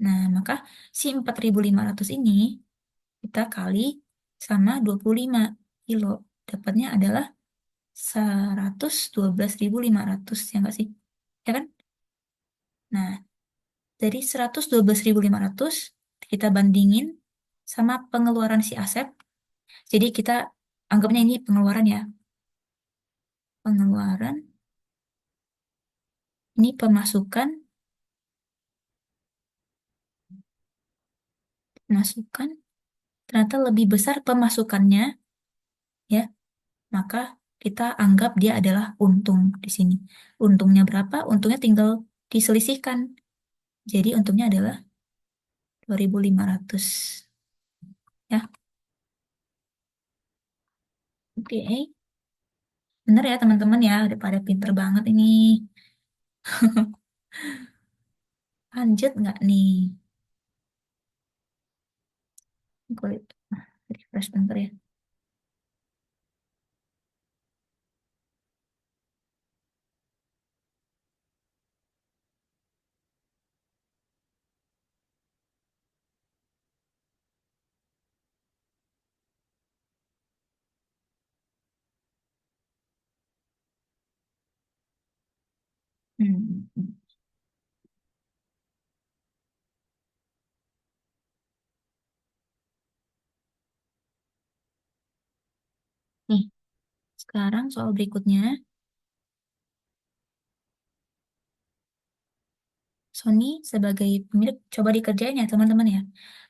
Nah, maka si 4.500 ini kita kali sama 25 kilo. Dapatnya adalah 112.500 ya nggak sih? Ya kan? Nah, dari 112.500 kita bandingin sama pengeluaran si Asep. Jadi kita anggapnya ini pengeluaran ya. Pengeluaran, ini pemasukan, masukan, ternyata lebih besar pemasukannya ya. Maka kita anggap dia adalah untung di sini. Untungnya berapa? Untungnya tinggal diselisihkan. Jadi untungnya adalah 2.500. Ya, oke. Bener ya teman-teman ya, udah pada pinter banget ini. Lanjut nggak nih? Kulit. Refresh bentar ya. Hmm. Nih, sekarang soal berikutnya. Sony sebagai pemilik, coba dikerjain ya teman-teman ya.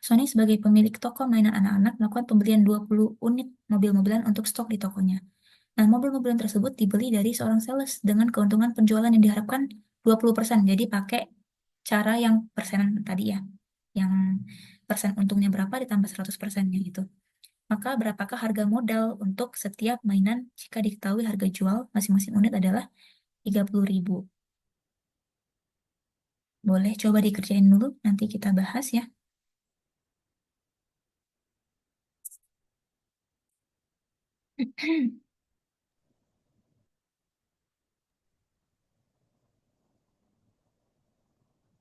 Sony sebagai pemilik toko mainan anak-anak melakukan pembelian 20 unit mobil-mobilan untuk stok di tokonya. Nah, mobil-mobilan tersebut dibeli dari seorang sales dengan keuntungan penjualan yang diharapkan 20%. Jadi pakai cara yang persenan tadi ya. Yang persen untungnya berapa ditambah 100%-nya gitu. Maka berapakah harga modal untuk setiap mainan jika diketahui harga jual masing-masing unit adalah 30.000. Boleh coba dikerjain dulu, nanti kita bahas ya.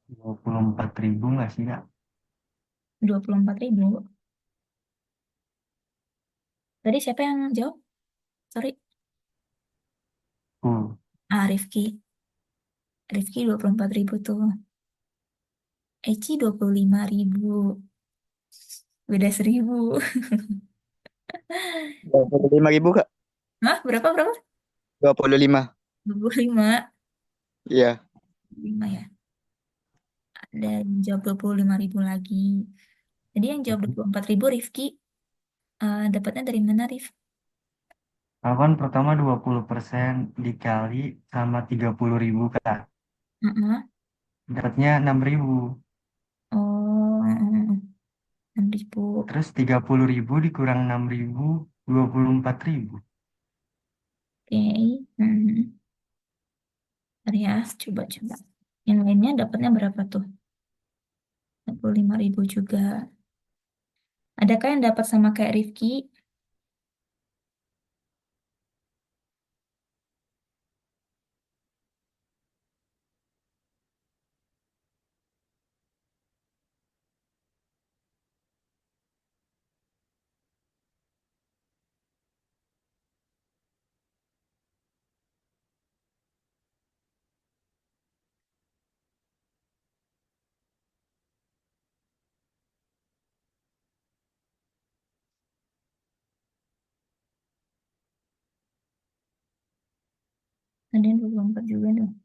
Rp24.000 nggak sih, Kak? 24.000. Tadi siapa yang jawab? Sorry. Rifki. Rifki 24.000 tuh. Eci 25.000. Beda 1.000. 25.000 Kak. Hah? Berapa? 25. 25. Iya. 5 ya. Ada yang jawab 25.000 lagi. Jadi yang jawab 24.000 Rifki dapatnya dari mana, Rif? Aku kan pertama 20% dikali sama 30.000, Kak. Heeh. Dapatnya 6.000. Oh, 6.000. Terus 30.000 dikurang 6.000, 24.000. Oke. Bentar ya, coba. Yang lainnya dapatnya berapa tuh? 25.000 juga. Adakah yang dapat sama kayak Rifki? Ada yang 24 juga dong.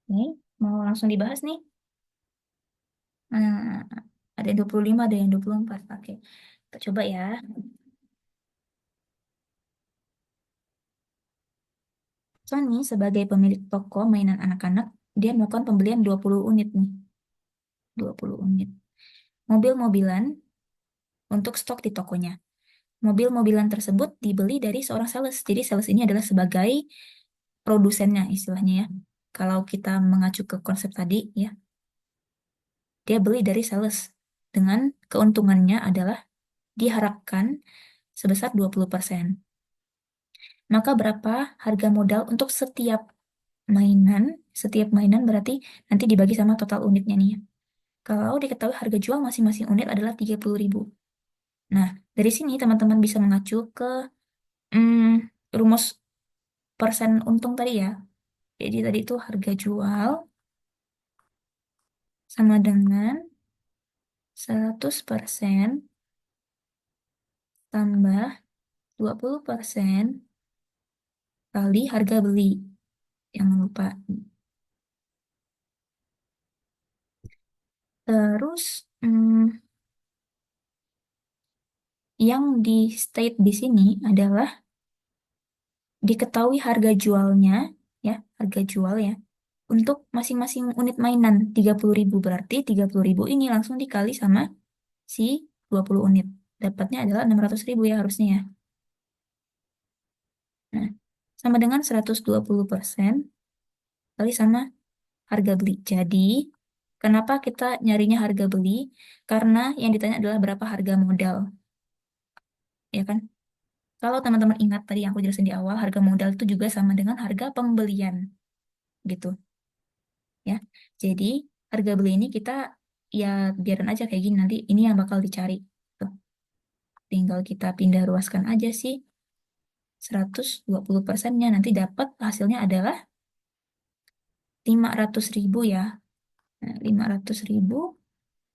Nih, mau langsung dibahas nih. Nah, ada yang 25, ada yang 24. Oke, kita coba ya. Sony sebagai pemilik toko mainan anak-anak, dia melakukan pembelian 20 unit nih. 20 unit. Mobil-mobilan untuk stok di tokonya. Mobil-mobilan tersebut dibeli dari seorang sales. Jadi sales ini adalah sebagai produsennya istilahnya ya. Kalau kita mengacu ke konsep tadi ya, dia beli dari sales. Dengan keuntungannya adalah diharapkan sebesar 20%. Maka berapa harga modal untuk setiap mainan? Setiap mainan berarti nanti dibagi sama total unitnya nih ya. Kalau diketahui harga jual masing-masing unit adalah 30.000. Nah, dari sini teman-teman bisa mengacu ke rumus persen untung tadi ya. Jadi tadi itu harga jual sama dengan 100% tambah 20% kali harga beli. Jangan lupa. Terus yang di state di sini adalah diketahui harga jualnya, ya, harga jual ya, untuk masing-masing unit mainan 30.000 berarti 30.000 ini langsung dikali sama si 20 unit. Dapatnya adalah 600.000 ya harusnya ya. Nah, sama dengan 120% kali sama harga beli. Jadi, kenapa kita nyarinya harga beli? Karena yang ditanya adalah berapa harga modal. Ya kan? Kalau teman-teman ingat tadi yang aku jelasin di awal, harga modal itu juga sama dengan harga pembelian. Gitu. Ya. Jadi, harga beli ini kita ya biarin aja kayak gini nanti ini yang bakal dicari. Tuh. Tinggal kita pindah ruaskan aja sih. 120%-nya nanti dapat hasilnya adalah 500.000 ya. Nah, 500.000,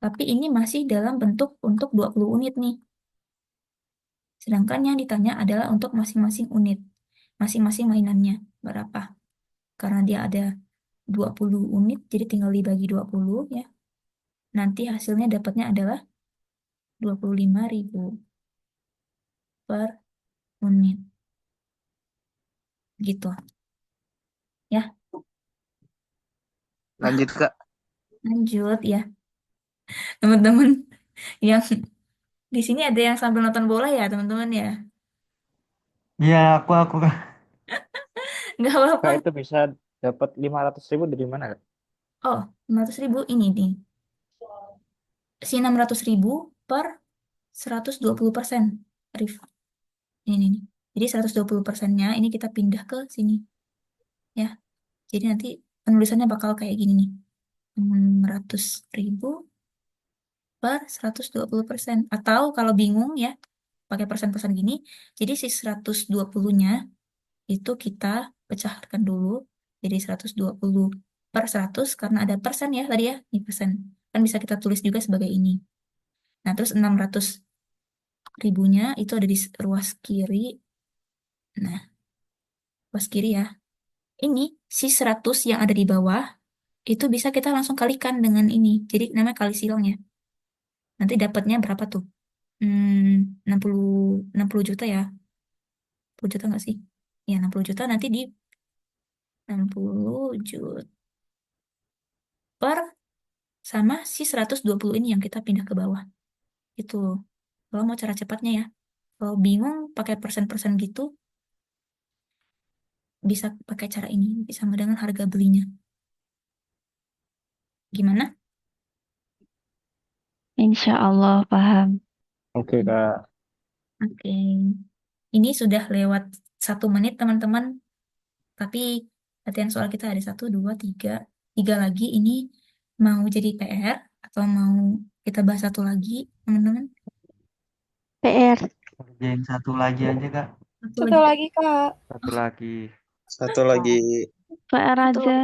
tapi ini masih dalam bentuk untuk 20 unit nih. Sedangkan yang ditanya adalah untuk masing-masing unit. Masing-masing mainannya berapa. Karena dia ada 20 unit, jadi tinggal dibagi 20 ya. Nanti hasilnya dapatnya adalah 25.000 per unit. Gitu. Ya, Lanjut Kak. lanjut ya. Teman-teman yang di sini ada yang sambil nonton bola ya, teman-teman ya. Iya, aku. Nggak apa-apa. Kak itu bisa dapat 500.000 dari mana, Kak? Oh, 500.000 ini nih. Si 600.000 per 120%. Rif. Ini nih. Jadi 120%-nya ini kita pindah ke sini. Ya. Jadi nanti penulisannya bakal kayak gini nih. 600.000 per 120%. Atau kalau bingung ya, pakai persen-persen gini. Jadi si 120-nya itu kita pecahkan dulu. Jadi 120 per 100 karena ada persen ya tadi ya. Ini persen. Kan bisa kita tulis juga sebagai ini. Nah, terus 600.000-nya itu ada di ruas kiri. Nah, ruas kiri ya. Ini si 100 yang ada di bawah itu bisa kita langsung kalikan dengan ini. Jadi namanya kali silang ya. Nanti dapatnya berapa tuh? 60 60 juta ya. 60 juta nggak sih? Ya, 60 juta nanti di 60 juta per sama si 120 ini yang kita pindah ke bawah. Itu. Kalau mau cara cepatnya ya. Kalau bingung pakai persen-persen gitu, bisa pakai cara ini. Sama dengan harga belinya. Gimana? Insya Allah paham. Oke, Kak. Oke. Ini sudah lewat 1 menit, teman-teman. Tapi latihan soal kita ada 1, 2, 3. 3 lagi. Ini mau jadi PR atau mau kita bahas satu lagi, teman-teman? PR. Kerjain satu lagi aja, Kak. Satu lagi, Kak. Satu lagi. Satu lagi. PR aja.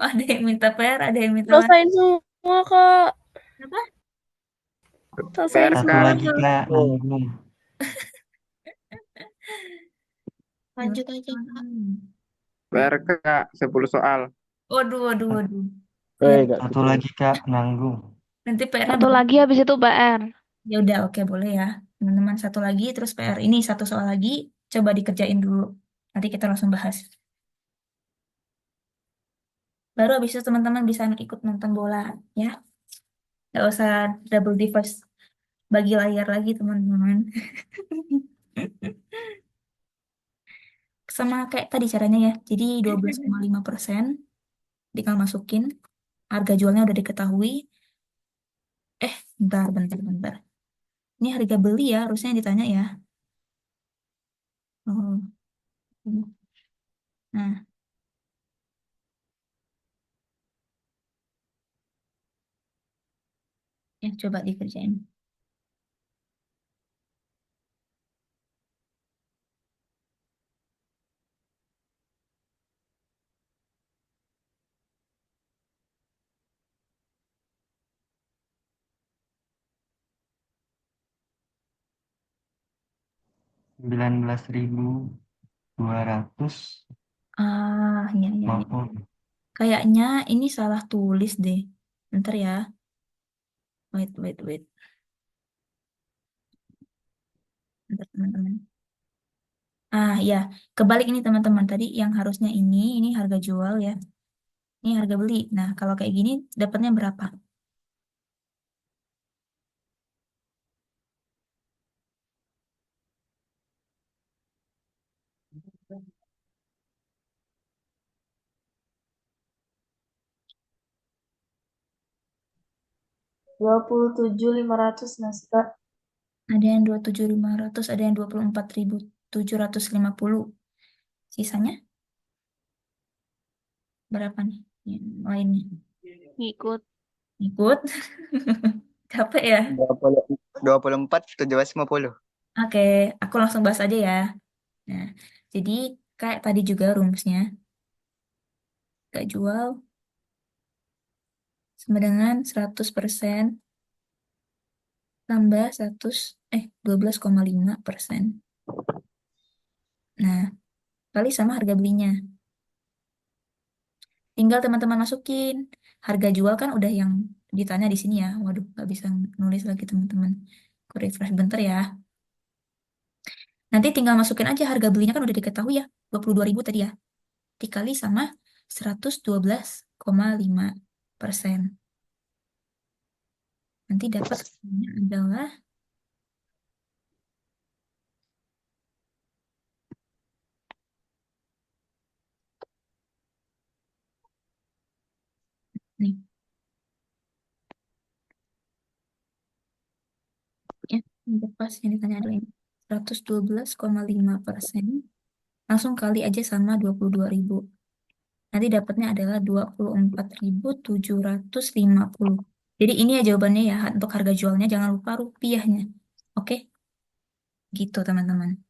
Ada yang minta PR, ada yang minta Selesaiin semua, Kak. apa? Selesaiin Satu semua. lagi, Kak. Nanggung. Lanjut aja, Kak. PR Kak, 10 soal. Waduh, waduh, waduh. Kak. Satu lagi, Kak. Nanggung. Nanti PR-nya Satu lagi habis itu PR. ya udah, oke, boleh ya. Teman-teman satu lagi, terus PR ini satu soal lagi, coba dikerjain dulu. Nanti kita langsung bahas. Baru habis itu teman-teman bisa ikut nonton bola, ya. Nggak usah double device bagi layar lagi, teman-teman. Sama kayak tadi caranya ya. Jadi 12,5% tinggal masukin. Harga jualnya udah diketahui. Bentar, bentar, bentar. Ini harga beli ya, harusnya yang ditanya ya. Oh. Nah, ya coba dikerjain. Ya, ya, ya. 19.250. Kayaknya ini salah tulis deh. Bentar ya. Wait, wait, wait. Bentar, teman-teman. Ya. Kebalik ini teman-teman. Tadi yang harusnya ini harga jual ya. Ini harga beli. Nah, kalau kayak gini dapatnya berapa? Rp27.500 nggak sih, Kak? Ada yang 27.500, ada yang 24.750. Sisanya berapa nih? Yang lainnya. Ngikut. Ikut. Capek ya? 24.750. Oke, aku langsung bahas aja ya. Nah, jadi kayak tadi juga rumusnya. Gak jual sama dengan 100% tambah 12,5%. Nah, kali sama harga belinya. Tinggal teman-teman masukin. Harga jual kan udah yang ditanya di sini ya. Waduh, nggak bisa nulis lagi teman-teman. Aku refresh bentar ya. Nanti tinggal masukin aja harga belinya kan udah diketahui ya. 22.000 tadi ya. Dikali sama 112,5%. Nanti dapat adalah Nih, ya, udah pas yang ditanya adalah ini. 112,5%. Langsung kali aja sama 22.000. Nanti dapatnya adalah 24.750. Jadi ini ya jawabannya ya untuk harga jualnya, jangan lupa rupiahnya. Oke, gitu teman-teman.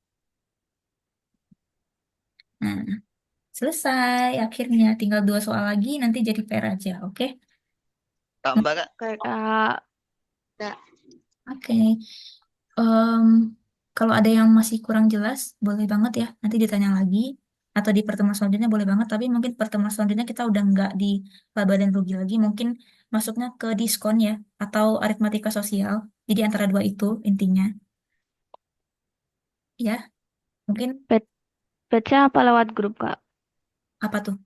Nah, selesai akhirnya. Tinggal 2 soal lagi, nanti jadi PR aja. Oke? Tambah Kak. Oke, Kak. Oke. Em, kalau ada yang masih kurang jelas, boleh banget ya. Nanti ditanya lagi. Atau di pertemuan selanjutnya boleh banget. Tapi mungkin pertemuan selanjutnya kita udah nggak di laba dan rugi lagi. Mungkin masuknya ke diskon ya. Atau aritmatika sosial. Jadi antara dua itu intinya. Ya, mungkin Baca apa lewat grup, Kak? apa tuh?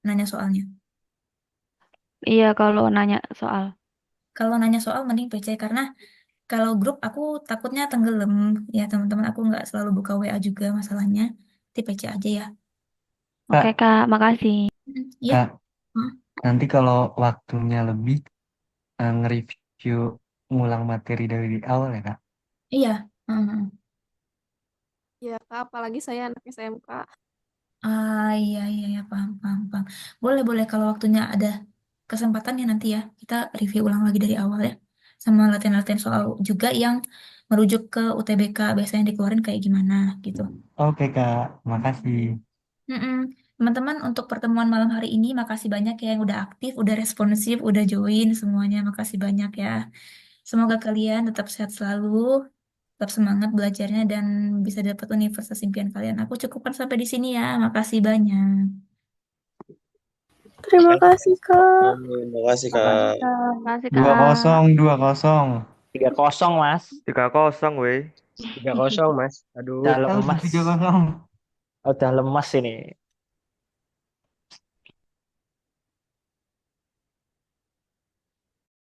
Nanya soalnya. Iya, kalau nanya soal. Kalau nanya soal mending PC karena kalau grup aku takutnya tenggelam ya teman-teman, aku nggak selalu buka WA juga masalahnya. Di PC aja ya. Oke, Kak, Kak. Makasih. Ya. Kak, Hah? nanti kalau waktunya lebih nge-review ngulang materi dari di awal ya, Kak. Iya. Heeh. Ya, Kak, apalagi saya anak SMK. Iya iya ya, paham paham paham. Boleh boleh kalau waktunya ada kesempatan ya nanti ya kita review ulang lagi dari awal ya. Sama latihan-latihan soal juga yang merujuk ke UTBK biasanya dikeluarin kayak gimana gitu. Oke, Kak. Makasih. Mm-mm. Teman-teman, untuk pertemuan malam hari ini, makasih banyak ya yang udah aktif, udah responsif, udah join semuanya. Makasih banyak ya. Semoga kalian tetap sehat selalu, tetap semangat belajarnya, dan bisa dapat universitas impian kalian. Aku cukupkan sampai di sini ya. Makasih banyak. Terima kasih, Kak. Terima kasih, Kak. Makasih, 2-0, 2-0. 3-0, Mas. 3-0, weh. 3-0, Mas. Aduh. Udah lemas. 3-0. Udah lemas ini.